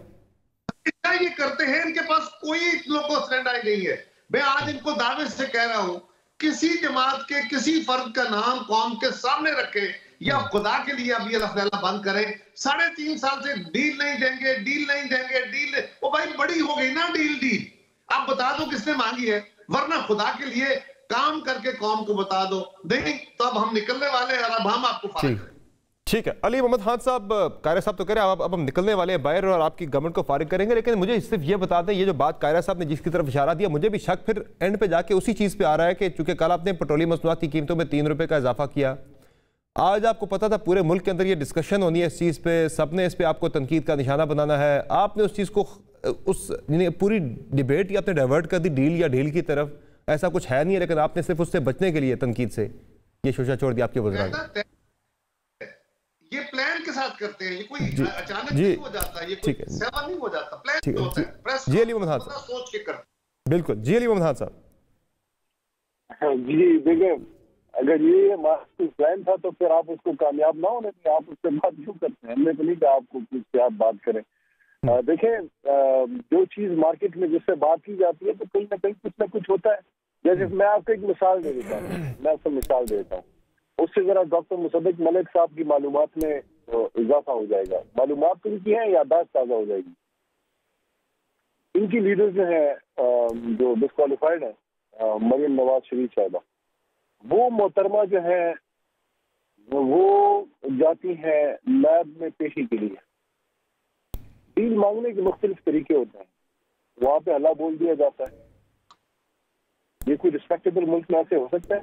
ये करते हैं, इनके पास कोई लोगों स्टैंड आई नहीं है। मैं आज इनको दावे से कह रहा हूं, किसी जमात के किसी फर्द का नाम कौम के सामने रखे या खुदा के लिए अब ये लफड़ा बंद करें। 3.5 साल से डील नहीं देंगे, डील नहीं देंगे, डील वो भाई बड़ी हो गई ना डील। आप बता दो किसने मांगी है, वरना खुदा के लिए काम करके कौम को बता दो। नहीं तो अब हम निकलने वाले हैं और अब हम आपको ठीक है। अली मोहम्मद खान साहब, कायरा साहब तो कह रहे हैं अब हम निकलने वाले हैं बाहर और आपकी गवर्नमेंट को फारिग करेंगे, लेकिन मुझे सिर्फ ये बता दें, ये जो बात कायरा साहब ने जिसकी तरफ इशारा दिया, मुझे भी शक फिर एंड पे जाके उसी चीज़ पे आ रहा है कि चूंकि कल आपने पेट्रोलियम मसनूआत की कीमतों में 3 रुपये का इजाफा किया, आज आपको पता था पूरे मुल्क के अंदर ये डिस्कशन होनी है इस चीज़ पे, सबने इस पर आपको तनकीद का निशाना बनाना है, आपने उस चीज़ को उस पूरी डिबेट ही आपने डाइवर्ट कर दी डील या डील की तरफ। ऐसा कुछ है नहीं है, लेकिन आपने सिर्फ उससे बचने के लिए तनकीद से ये शोशा छोड़ दिया आपके वज़ीर। ये प्लान के साथ करते हैं, ये कोई अचानक नहीं हो जाता, ये कोई सेवा नहीं हो जाता, प्लान होता है। प्रेस जी अली मोहम्मद साहब सोच के करते। बिल्कुल जी अली मोहम्मद साहब। जी देखिए, अगर ये मास्टर प्लान था तो फिर आप उसको कामयाब ना होने दें, आप उससे बात क्यों करते हैं? हमने तो नहीं कहा आपको कि उससे आप बात करें। देखें, जो चीज मार्केट में जिससे बात की जाती है तो कहीं ना कहीं कुछ ना कुछ होता है। जैसे मैं आपको एक मिसाल दे देता हूँ, उससे जरा डॉक्टर मुसद्दक मलिक साहब की मालूमात में इजाफा हो जाएगा, मालूमात तो इनकी है, यादाश्त ताज़ा हो जाएगी। इनकी लीडर जो है जो डिस्क्वालीफाइड है, मरियम नवाज शरीफ साहबा, वो मोहतरमा जो है वो जाती है लैब में पेशी के लिए। डील मांगने के मुख्तलिफ तरीके होते हैं, वहां पे हल्ला बोल दिया जाता है। ये कोई रिस्पेक्टेबल मुल्क में ऐसे हो सकता है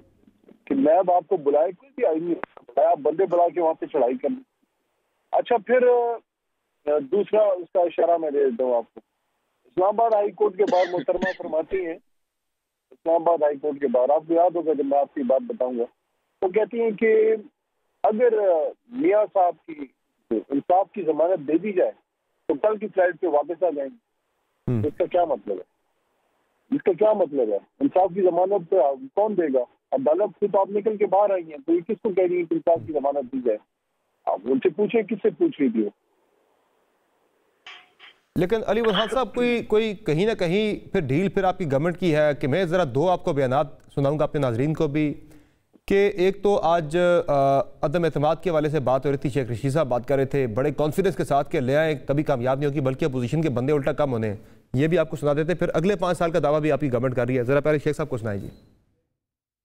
कि नैब आपको बुलाए, कोई भी आईनी बुलाए, आप बंदे बुला के वहां पे चढ़ाई कर लें। अच्छा, फिर दूसरा उसका इशारा मैं दे देता हूँ आपको। इस्लामाबाद हाई कोर्ट के बाद मोहतरमा फरमाती हैं, इस्लामाबाद हाई कोर्ट के बाद आपको याद होगा जब मैं आपकी बात बताऊंगा, वो कहती हैं कि अगर मियाँ साहब की इंसाफ की जमानत दे दी जाए तो कल की फ्लाइट पे वापस आ जाएंगे। इसका क्या मतलब है? इसका क्या मतलब है? इंसाफ की जमानत कौन देगा? अदालत से तो आप निकल के बाहर आई हैं, तो ये किसको कह रही है कि इंसाफ की जमानत दी जाए? आप उनसे पूछे, किससे पूछ रही थी? लेकिन अली वहान साहब कोई कहीं ना कहीं फिर डील फिर आपकी गवर्नमेंट की है कि मैं ज़रा दो आपको बयानात सुनाऊंगा अपने नाजरीन को भी, कि एक तो आज अदम एतमाद के हवाले से बात हो रही थी, शेख रशीद साहब बात कर रहे थे बड़े कॉन्फिडेंस के साथ कि ले आए, कभी कामयाब नहीं होगी बल्कि अपोजिशन के बंदे उल्टा कम होने, ये भी आपको सुना देते। फिर अगले 5 साल का दावा भी आपकी गवर्नमेंट कर रही है। ज़रा पहले शेख साहब को सुनाई जी।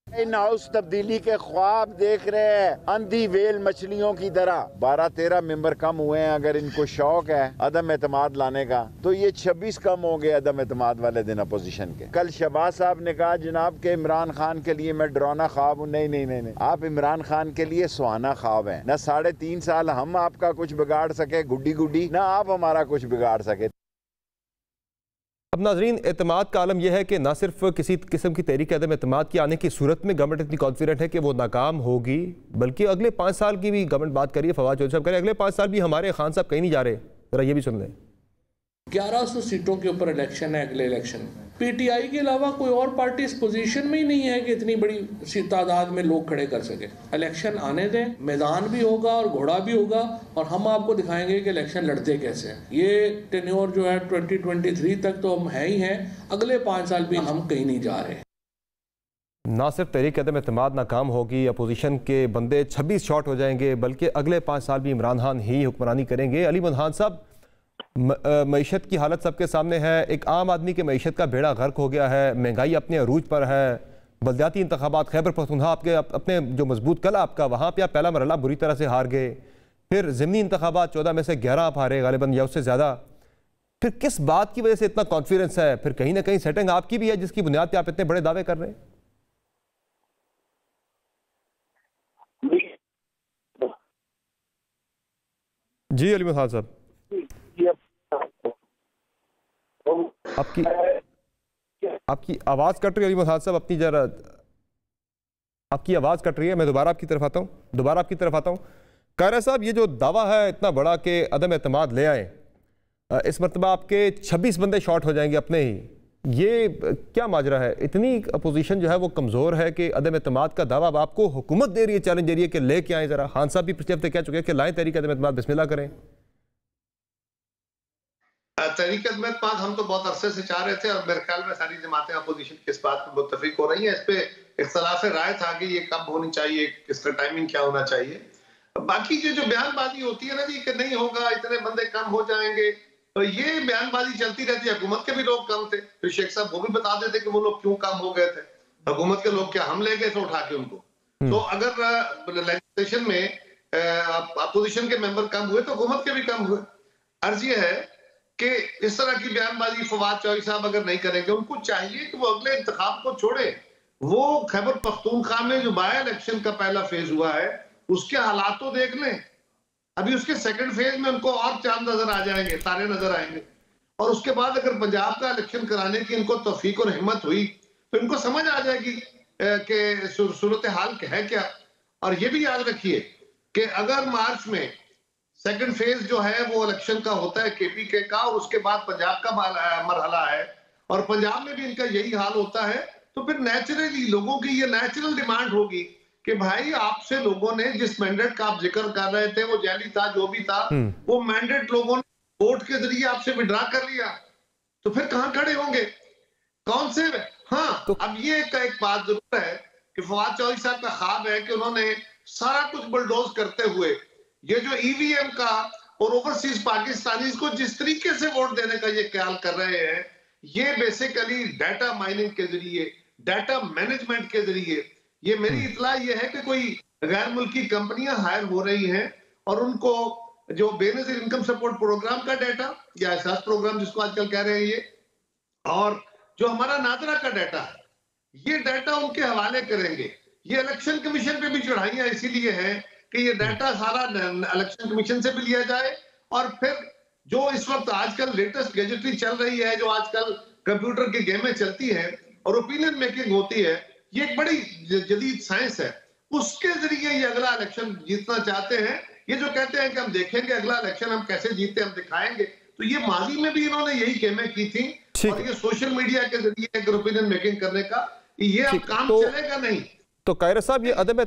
इन हाउस तब्दीली के ख्वाब देख रहे हैं अंधी वेल मछलियों की तरह। 12-13 मेंबर कम हुए हैं। अगर इनको शौक है अदम एतमाद लाने का तो ये 26 कम हो गए अदम एतमाद वाले दिन अपोजिशन के। कल शहबाज साहब ने कहा जनाब के इमरान खान के लिए मैं डरावना ख्वाब हूँ। नहीं, आप इमरान खान के लिए सुहाना ख्वाब है। न 3.5 साल हम आपका कुछ बिगाड़ सके गुड्डी, न आप हमारा कुछ बिगाड़ सके। अब नाजरीन, एतमाद का आलम यह है कि ना सिर्फ किसी किस्म की तहरीक अदम एतमाद की आने की सूरत में गवर्नमेंट इतनी कॉन्फिडेंट है कि वो नाकाम होगी, बल्कि अगले 5 साल की भी गवर्नमेंट बात करिए। फवाद चौधरी साहब कह रहे अगले 5 साल भी हमारे खान साहब कहीं नहीं जा रहे। जरा ये भी सुन लें। 1100 सीटों के ऊपर इलेक्शन है अगले इलेक्शन में। पीटीआई के अलावा कोई और पार्टी इस पोजीशन में ही नहीं है कि इतनी बड़ी तादाद में लोग खड़े कर सके। इलेक्शन आने दें, मैदान भी होगा और घोड़ा भी होगा, और हम आपको दिखाएंगे कि इलेक्शन लड़ते कैसे हैं। ये टेन्योर जो है 2023 तक तो हम है ही हैं, अगले 5 साल भी हम कहीं नहीं जा रहे। ना सिर्फ तहरीक अदम एतमाद नाकाम होगी, अपोजिशन के बंदे 26 शॉट हो जाएंगे, बल्कि अगले 5 साल भी इमरान खान ही हुक्मरानी करेंगे। अली खान साहब, मईशत की हालत सबके सामने है। एक आम आदमी के मईशत का बेड़ा गर्क हो गया है, महंगाई अपने अरूज पर है। बलदियाती इंतखाबात खैबर पख्तूनख्वा आपके अपने जो मजबूत कल आपका, वहाँ पे आप पहला मरहला बुरी तरह से हार गए। फिर ज़िमनी इंतखाबात 14 में से 11 आप हारे गालिबन, या उससे ज़्यादा। फिर किस बात की वजह से इतना कॉन्फिडेंस है? फिर कहीं ना कहीं सेटिंग आपकी भी है जिसकी बुनियाद पर आप इतने बड़े दावे कर रहे हैं। जी अली खान साहब, आपकी आवाज़ कट रही है। अली खान साहब, अपनी जरा, आपकी आवाज़ कट रही है। मैं दोबारा आपकी तरफ आता हूँ। कायरा साहब, ये जो दावा है इतना बड़ा कि अदम एतमाद ले आए, इस मरतबा आपके 26 बंदे शॉर्ट हो जाएंगे अपने ही, ये क्या माजरा है? इतनी अपोजिशन जो है वो कमज़ोर है कि अदम एतमाद का दावा आपको हुकूमत दे रही है, चैलेंज दे रही है कि लेके आए ज़रा। खान साहब भी पिछले हफ्ते कह चुके हैं कि लाएं तहरीक अदम एतमाद, बिस्मिल्लाह करें। तहरीक अदम एतमाद हम तो बहुत अरसे से चाह रहे थे, और मेरे ख्याल में सारी जमातें अपोजिशन की इस बात पर मुत्तफिक हो रही हैं। इस पे इख्तलाफ राय था कि ये कब होनी चाहिए, इसका टाइमिंग क्या होना चाहिए। बाकी जो बयानबाजी होती है ना जी कि नहीं होगा, इतने बंदे कम हो जाएंगे, तो ये बयानबाजी चलती रहती है। हुकूमत के भी लोग कम थे, फिर शेख साहब वो भी बता देते कि वो लोग क्यों कम हो गए थे। हुकूमत के लोग क्या हम ले गए थे उठा के उनको? तो अगर लेजिस्लेशन में अपोजिशन के मेंबर कम हुए तो हुकूमत के भी कम हुए। अर्ज ये है कि इस तरह की बयानबाजी फवाद चौधरी साहब अगर नहीं करेंगे, उनको चाहिए कि वो अगले इंतखाब को छोड़े। वो खैबर पख्तूनख्वा में जो बाय इलेक्शन का पहला फेज हुआ है उसके हालात तो देख लें। अभी उसके सेकंड फेज में उनको और चांद नजर आ जाएंगे, तारे नजर आएंगे। और उसके बाद अगर पंजाब का इलेक्शन कराने की इनको तौफीक और हिम्मत हुई तो इनको समझ आ जाएगी कि सूरत हाल है क्या। और ये भी याद रखिए कि अगर मार्च में सेकंड फेज जो है वो इलेक्शन का होता है केपीके का, और उसके बाद पंजाब का मरहला है, और पंजाब में भी इनका यही हाल होता है, तो फिर नेचुरली लोगों की ये नेचुरल डिमांड होगी कि भाई आपसे लोगों ने जिस मैंडेट का आप जिक्र कर रहे थे वो जाली था, जो भी था, वो मैंडेट लोगों ने वोट के जरिए आपसे विड्रा कर लिया, तो फिर कहां खड़े होंगे, कौन से? हाँ, तो अब ये एक बात जरूर है कि फवाद चौधरी साहब का ख्वाब है कि उन्होंने सारा कुछ बुलडोज करते हुए ये जो ईवीएम का और ओवरसीज पाकिस्तानी को जिस तरीके से वोट देने का ये ख्याल कर रहे हैं, ये बेसिकली डाटा माइनिंग के जरिए, डाटा मैनेजमेंट के जरिए, ये मेरी इतला ये है कि कोई गैर मुल्की कंपनियां हायर हो रही हैं और उनको जो बेनजीर इनकम सपोर्ट प्रोग्राम का डाटा या एहसास प्रोग्राम जिसको आजकल कह रहे हैं ये, और जो हमारा नादरा का डाटा है, ये डाटा उनके हवाले करेंगे। ये इलेक्शन कमीशन पे भी चढ़ाइयां इसीलिए हैं कि ये डाटा सारा इलेक्शन कमीशन से भी लिया जाए, और फिर जो इस वक्त आजकल लेटेस्ट गैजेटरी चल रही है, जो आजकल कंप्यूटर की गेमें चलती हैं और ओपिनियन मेकिंग होती है, ये एक बड़ी जदीद साइंस है, उसके जरिए ये अगला इलेक्शन जीतना चाहते हैं। ये जो कहते हैं कि हम देखेंगे अगला इलेक्शन हम कैसे जीते, हम दिखाएंगे, तो ये माजी में भी इन्होंने यही गेमें की थी, और ये सोशल मीडिया के जरिए एक ओपिनियन मेकिंग करने का ये अब काम चलेगा नहीं। तो कायरा साहब, ये अदम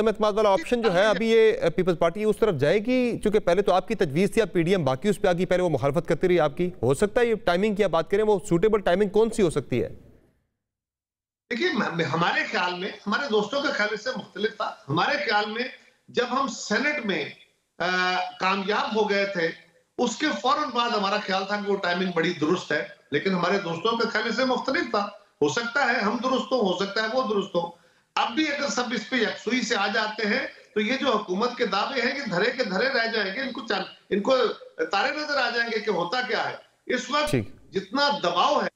एतमाद वाला ऑप्शन जो है, अभी ये पीपल्स पार्टी उस तरफ जाएगी? क्योंकि पहले तो आपकी तजवीज़ थी, अब पीडीएम बाकी उस पर आ गई, पहले वो मुखालफत करती रही आपकी। हो सकता है ये टाइमिंग की आप बात करें, वो सूटेबल टाइमिंग कौन सी हो सकती है? देखिए, हमारे ख्याल में, हमारे दोस्तों का ख्याल इससे मुख्तलिफ था। हमारे ख्याल में जब हम सेनेट में कामयाब हो गए थे, उसके फौरन बाद हमारा ख्याल था कि वो टाइमिंग बड़ी दुरुस्त है, लेकिन हमारे दोस्तों का ख्याल इससे मुख्तलिफ था। हो सकता है हम दुरुस्त हो सकता है वो दुरुस्त हो। अब भी अगर सब इस पे यकसुई से आ जाते हैं तो ये जो हुकूमत के दावे हैं कि धरे के धरे रह जाएंगे, इनको तारे नजर आ जाएंगे कि होता क्या है। इस वक्त जितना दबाव है,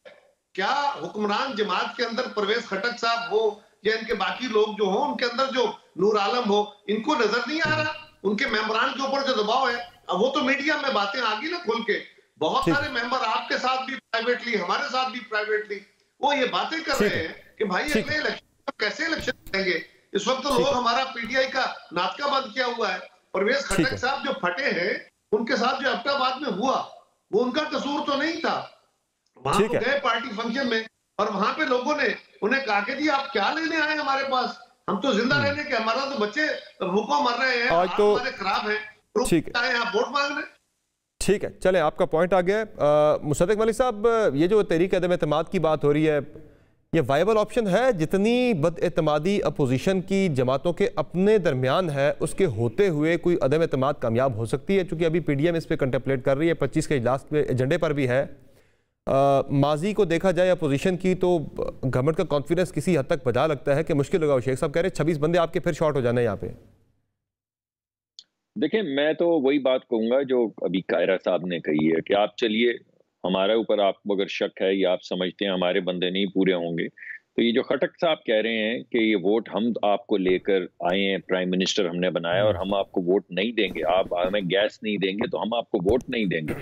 क्या हुक्मरान जमात के अंदर परवेज खटक साहब हो या इनके बाकी लोग जो हो, उनके अंदर जो नूर आलम हो, इनको नजर नहीं आ रहा उनके मेंबरान के ऊपर जो दबाव है? अब वो तो मीडिया में बातें आ गई ना खुल के, बहुत सारे मेंबर आपके साथ भी प्राइवेटली, हमारे साथ भी प्राइवेटली, वो ये बातें कर रहे हैं कि भाई अगले इलेक्शन कैसे इलेक्शन करेंगे। इस वक्त तो लोग हमारा पीटीआई का नाटका बंद किया हुआ है। परवेज खटक साहब जो फटे हैं, उनके साथ जो एबटाबाद में हुआ वो उनका कसूर तो नहीं था, वहां तो गए पार्टी फंक्शन में, और वहां पे लोगों ने उन्हें कहा कि जी आप क्या लेने आए हमारे पास, हम तो जिंदा रहने के, हमारा तो बच्चे भूखों मर रहे हैं, आज तो हमारे खराब है, ठीक है, आप वोट मांग रहे हैं। ठीक है, चलें, आपका पॉइंट आ गया है। मुसद्दिक मलिक साहब, ये जो तहरीक अदम एतमाद की बात हो रही है, ये वायबल ऑप्शन है? जितनी बदएतमादी अपोजिशन की जमातों के अपने दरमियान है, उसके होते हुए कोई अदम एतमाद कामयाब हो सकती है? चूंकि अभी PDM इस पर कंटेम्पलेट कर रही है, 25 के इजलास पे एजेंडे पर भी है। माजी को देखा जाए अपोजिशन की, तो गवर्नमेंट का कॉन्फिडेंस किसी हद तक बजा लगता है कि मुश्किल होगा। शेख साहब कह रहे हैं 26 बंदे आपके फिर शॉर्ट हो जाने यहाँ पे। देखिए, मैं तो वही बात कहूंगा जो अभी कायरा साहब ने कही है कि आप चलिए, हमारे ऊपर आपको अगर शक है या आप समझते हैं हमारे बंदे नहीं पूरे होंगे, तो ये जो खटक साहब कह रहे हैं कि ये वोट हम आपको लेकर आए हैं, प्राइम मिनिस्टर हमने बनाया और हम आपको वोट नहीं देंगे, आप हमें गैस नहीं देंगे तो हम आपको वोट नहीं देंगे,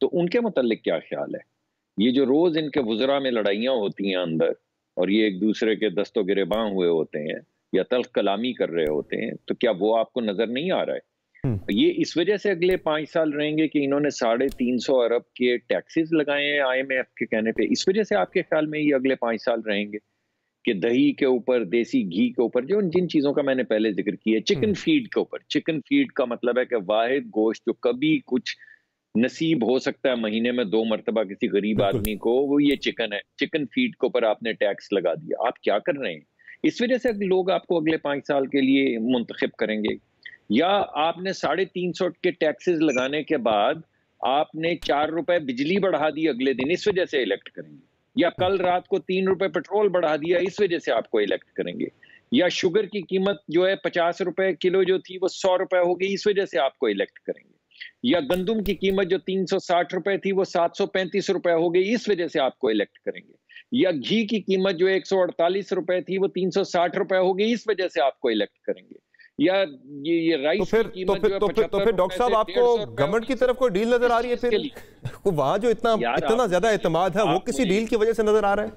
तो उनके मुताल्लिक क्या ख्याल है? ये जो रोज इनके वुज़रा में लड़ाइयाँ होती हैं अंदर, और ये एक दूसरे के दस्तों गिरेबां हुए होते हैं या तल्ख कलामी कर रहे होते हैं, तो क्या वो आपको नजर नहीं आ रहा है? ये इस वजह से अगले 5 साल रहेंगे कि इन्होंने 350 अरब के टैक्सेस लगाए हैं IMF के कहने पे, इस वजह से आपके ख्याल में ये अगले 5 साल रहेंगे कि दही के ऊपर, देसी घी के ऊपर, जो जिन चीजों का मैंने पहले जिक्र किया, चिकन फीड के ऊपर, चिकन फीड का मतलब है कि वाहिद गोश्त जो कभी कुछ नसीब हो सकता है महीने में 2 मरतबा किसी गरीब आदमी को, वो ये चिकन है। चिकन फीड के ऊपर आपने टैक्स लगा दिया, आप क्या कर रहे हैं? इस वजह से लोग आपको अगले 5 साल के लिए मुंतखब करेंगे। या आपने 350 के टैक्सेस लगाने के बाद आपने 4 रुपए बिजली बढ़ा दी अगले दिन, इस वजह से इलेक्ट करेंगे। या कल रात को 3 रुपए पेट्रोल बढ़ा दिया, इस वजह से आपको इलेक्ट करेंगे। या शुगर की कीमत जो है 50 रुपए किलो जो थी वो 100 रुपए हो गई, इस वजह से आपको इलेक्ट करेंगे। या गंदुम की कीमत जो 360 रुपए थी वो 735 रुपए हो गई, इस वजह से आपको इलेक्ट करेंगे। या घी की कीमत जो 148 रुपए थी वो 360 रुपए हो गई, इस वजह से आपको इलेक्ट करेंगे। या ये राइस तो फिर डॉक्टर साहब आपको गवर्नमेंट की तरफ कोई डील नजर आ रही है? फिर वहां जो इतना ज्यादा एतमाद है, वो किसी डील की वजह से नजर आ रहा है?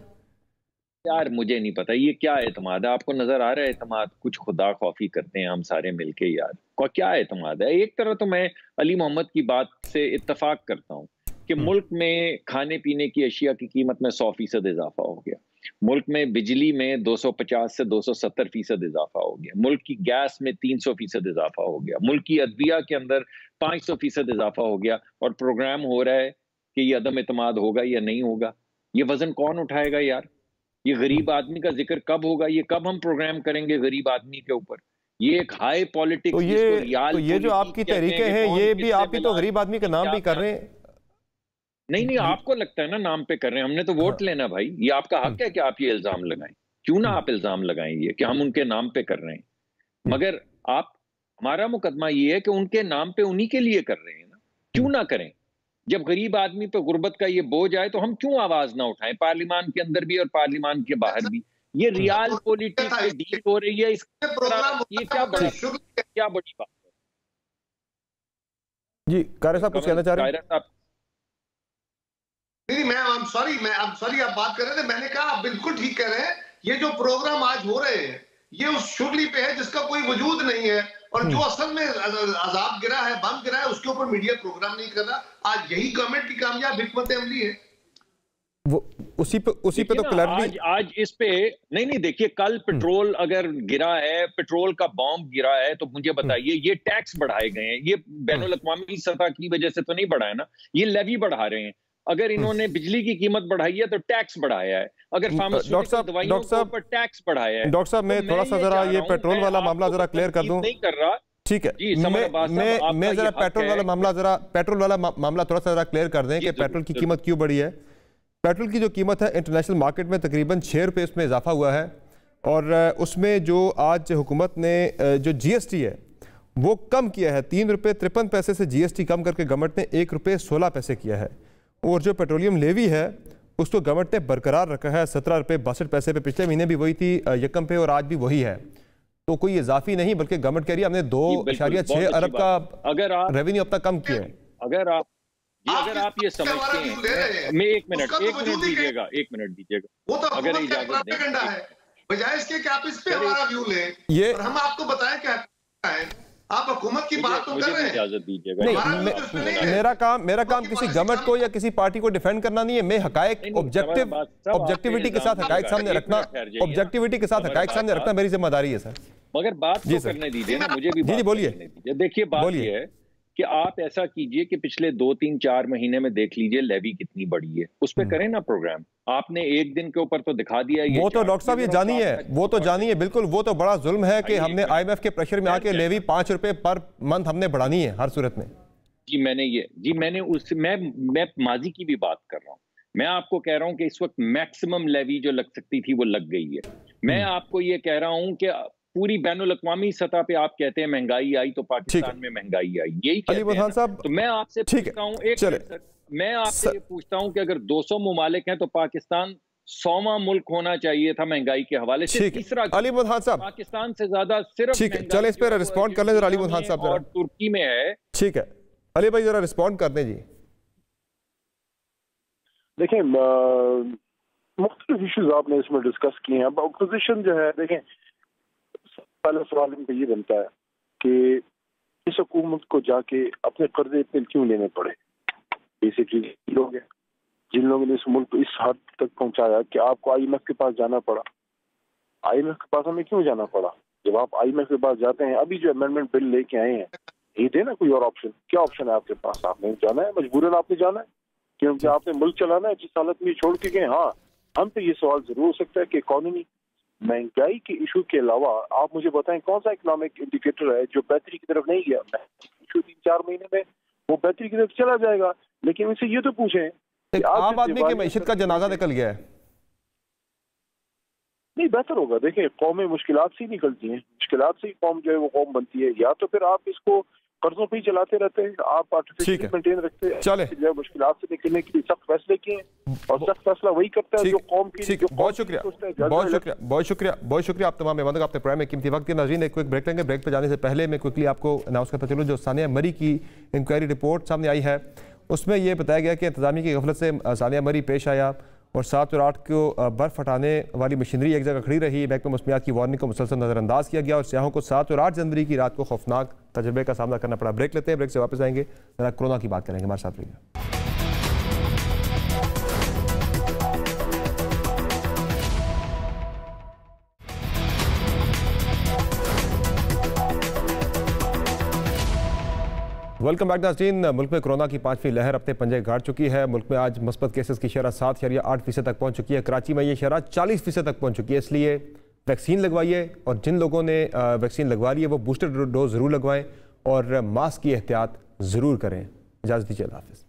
यार मुझे नहीं पता ये क्या एतमाद है, आपको नजर आ रहा है एतमाद? कुछ खुदा खौफी करते हैं हम सारे मिलके यार, क्या एतमाद है? एक तरह तो मैं अली मोहम्मद की बात से इत्तफाक करता हूँ कि मुल्क में खाने पीने की अशिया की कीमत में 100% इजाफा हो गया, मुल्क में बिजली में 250 से 270% इजाफा हो गया, मुल्क की गैस में 300% इजाफा हो गया, मुल्क की अदविया के अंदर 500% इजाफा हो गया, और प्रोग्राम हो रहा है कि ये अदम एतमाद होगा या नहीं होगा। ये वजन कौन उठाएगा यार? ये गरीब आदमी का जिक्र कब होगा? ये कब हम प्रोग्राम करेंगे गरीब आदमी के ऊपर? ये एक हाई पॉलिटिक्स, तो ये जो आपकी तहरीकें हैं, ये भी आप ही तो गरीब आदमी का नाम भी कर रहे हैं। नहीं, आपको लगता है ना नाम पे कर रहे हैं, हमने तो वोट लेना भाई, ये आपका हक है कि आप ये इल्जाम लगाएं। क्यों ना आप इल्जाम लगाएं ये कि हम उनके नाम पे कर रहे हैं, मगर आप, हमारा मुकदमा ये है कि उनके नाम पे उन्हीं के लिए कर रहे हैं ना, क्यों ना करें? जब गरीब आदमी पे गुर्बत का ये बोझ आए तो हम क्यों आवाज ना उठाएं, पार्लियामान के अंदर भी और पार्लियामान के बाहर भी। ये रियल पॉलिटिक्स में डील हो रही है, ये क्या बड़ी बात है जी? कायरा साहब कुछ कहना चाह रहे हैं? नहीं, मैं I'm sorry आप बात कर रहे थे, मैंने कहा आप बिल्कुल ठीक कह रहे हैं। ये जो प्रोग्राम आज हो रहे हैं ये उस शुगली पे है जिसका कोई वजूद नहीं है, और जो असल में अजाब गिरा है, बम गिरा है, उसके ऊपर मीडिया प्रोग्राम नहीं कर रहा। आज यही गवर्नमेंट की कामयाब हिकमत अमली है। वो उसी पे तो क्लैरिटी आज इस पे नहीं देखिए, कल पेट्रोल अगर गिरा है, पेट्रोल का बॉम्ब गिरा है, तो मुझे बताइए ये टैक्स बढ़ाए गए हैं, ये बैनुल अक़वामी सतह की वजह से तो नहीं बढ़ाया ना, ये लेवी बढ़ा रहे हैं। अगर इन्होंने बिजली की कीमत बढ़ाई है तो टैक्स बढ़ाया है, अगर फार्मास्यूटिकल दवाइयों के ऊपर टैक्स बढ़ाया है। डॉक्टर साहब, मैं थोड़ा सा जरा ये पेट्रोल वाला मामला जरा क्लियर कर दूं। नहीं कर रहा, ठीक है, मैं जरा पेट्रोल वाला मामला थोड़ा सा जरा क्लियर कर दें कि पेट्रोल की कीमत क्यों बढ़ी है। पेट्रोल की जो कीमत है इंटरनेशनल मार्केट में तकरीबन 6 रुपये इसमें इजाफा हुआ है, और उसमें जो आज हुकूमत ने जो GST है वो कम किया है, 3 रुपये 53 पैसे से GST कम करके गवर्नमेंट ने 1 रुपये 16 पैसे किया है। और जो पेट्रोलियम लेवी है उसको गवर्नमेंट ने बरकरार रखा है 17 रुपये 62 पैसे पे, पिछले महीने भी वही थी यकम पे और आज भी वही है। तो कोई इजाफी नहीं, बल्कि गवर्नमेंट कह रही है हमने 2.6 अरब का रेवेन्यू अब तक कम किया है। अगर आप ये समझते हैं, मैं एक मिनट दीजिएगा, वो तो अगर है, बजाय इसके कि आप इस पे हमारा व्यू लें और हम आपको बताएं क्या है। आप हुकूमत की बात तो कर रहे हैं। इजाजत दीजिएगा। नहीं, मेरा काम किसी गवर्नमेंट को या किसी पार्टी को डिफेंड करना नहीं है। मैं हकायक ऑब्जेक्टिविटी के साथ हकायक सामने रखना मेरी जिम्मेदारी है सर। मगर बात तो करने दीजिए ना, मुझे भी जी बोलिए। देखिए बात ये है कि आप ऐसा कीजिए कि पिछले 2-3-4 महीने में देख लीजिए लेवी कितनी बड़ी है, उस पर करें ना प्रोग्राम। आपने एक दिन के ऊपर तो दिखा दिया। वो तो डॉक्टर साहब ये जानी है बिल्कुल। वो तो बड़ा जुल्म है कि हमने IMF के प्रेशर में आके लेवी 5 रुपए पर मंथ हमने बढ़ानी है हर सूरत में। मैं माजी की भी बात कर रहा हूँ। मैं आपको कह रहा हूं कि इस वक्त मैक्सिमम लेवी जो लग सकती थी वो लग गई है। मैं आपको ये कह रहा हूं कि पूरी बैनुल-अक़वामी सतह पे आप कहते हैं महंगाई आई तो पाकिस्तान में महंगाई आई, यही कहते हैं ना? तो मैं आपसे पूछता हूं मैं आपसे ये पूछता हूं कि अगर 200 मुमालिक हैं तो पाकिस्तान 100वां मुल्क होना चाहिए था महंगाई के हवाले से। तीसरा अली मोहम्मद साहब पाकिस्तान से ज्यादा सिर्फ चले इस पर रिस्पॉन्ड कर लें जरा अली मोहम्मद साहब और तुर्की में है। ठीक है अली भाई जरा रिस्पॉन्ड कर दें जी। देखिए मुख्तलिफ इश्यूज आपने इसमें डिस्कस किए हैं। अब अपोजिशन जो है, देखें पहला सवाल इनका ये बनता है कि इस हुकूमत को जाके अपने कर्जे इतने क्यों लेने पड़े। बेसिकली लोग हैं जिन लोगों ने इस मुल्क को इस हद तक पहुंचाया कि आपको IMF के पास जाना पड़ा। IMF के पास हमें क्यों जाना पड़ा? जब आप IMF के पास जाते हैं, अभी जो अमेंडमेंट बिल लेके आए हैं, ये देना कोई और ऑप्शन। क्या ऑप्शन है आपके पास? आपने जाना है, मजबूरन आपने जाना है, क्योंकि आपने मुल्क चलाना है। जिस हालत में छोड़ के गए, हाँ हम पे ये सवाल जरूर हो सकता है कि इकॉनमी महंगाई के इशू के अलावा आप मुझे बताएं कौन सा इकोनॉमिक इंडिकेटर है जो बेहतरी की तरफ नहीं गया। इशू 3-4 महीने में वो बेहतरी की तरफ चला जाएगा। लेकिन इनसे ये तो पूछें कि आम आदमी की मईशत का जनाजा निकल गया है। नहीं, बेहतर होगा। देखिए कौमें मुश्किलात से ही निकलती हैं, मुश्किलात से ही कौम जो है वो कौम बनती है। या तो फिर आप इसको कर्जों पे ही चलाते रहते हैं, आप आर्टिफिशियल मेंटेन रखते हैं। चले जो मुश्किलात से निकलने के लिए सख्त फैसले किए और सख्त फैसला वही करता है जो कौम की। बहुत शुक्रिया आप तमाम मेहमानों का आपने प्रोग्राम में कीमती वक्त दिया। नाज़रीन एक क्विक ब्रेक लेंगे। ब्रेक पे जाने से पहले मैं क्विकली आपको अनाउंस करता चलूँ, जो सानिया मरी की इंक्वायरी रिपोर्ट सामने आई है उसमें यह बताया गया कि इंतजामिया की गफलत से सानिया मरी पेश आया और 7 और 8 को बर्फ़ हटाने वाली मशीनरी एक जगह खड़ी रही। महकमा मौसमियात की वार्निंग को मुसलसल नज़रअंदाज किया गया और सियाहों को 7 और 8 जनवरी की रात को खौफनाक तजर्बे का सामना करना पड़ा। ब्रेक लेते हैं, ब्रेक से वापस आएंगे, जरा कोरोना की बात करेंगे। हमारे साथ रहिए। वेलकम बैक नाज़रीन। मुल्क में कोरोना की 5वीं लहर अपने पंजे गाड़ चुकी है। मुल्क में आज मुस्बत केसेस की शरह 7.8% तक पहुंच चुकी है। कराची में ये शरह 40% तक पहुंच चुकी है। इसलिए वैक्सीन लगवाइए और जिन लोगों ने वैक्सीन लगवा ली है वो बूस्टर डोज ज़रूर लगवाएं और मास्क की एहतियात ज़रूर करें। इजाज़त दीजिए, अल्लाह हाफ़िज़।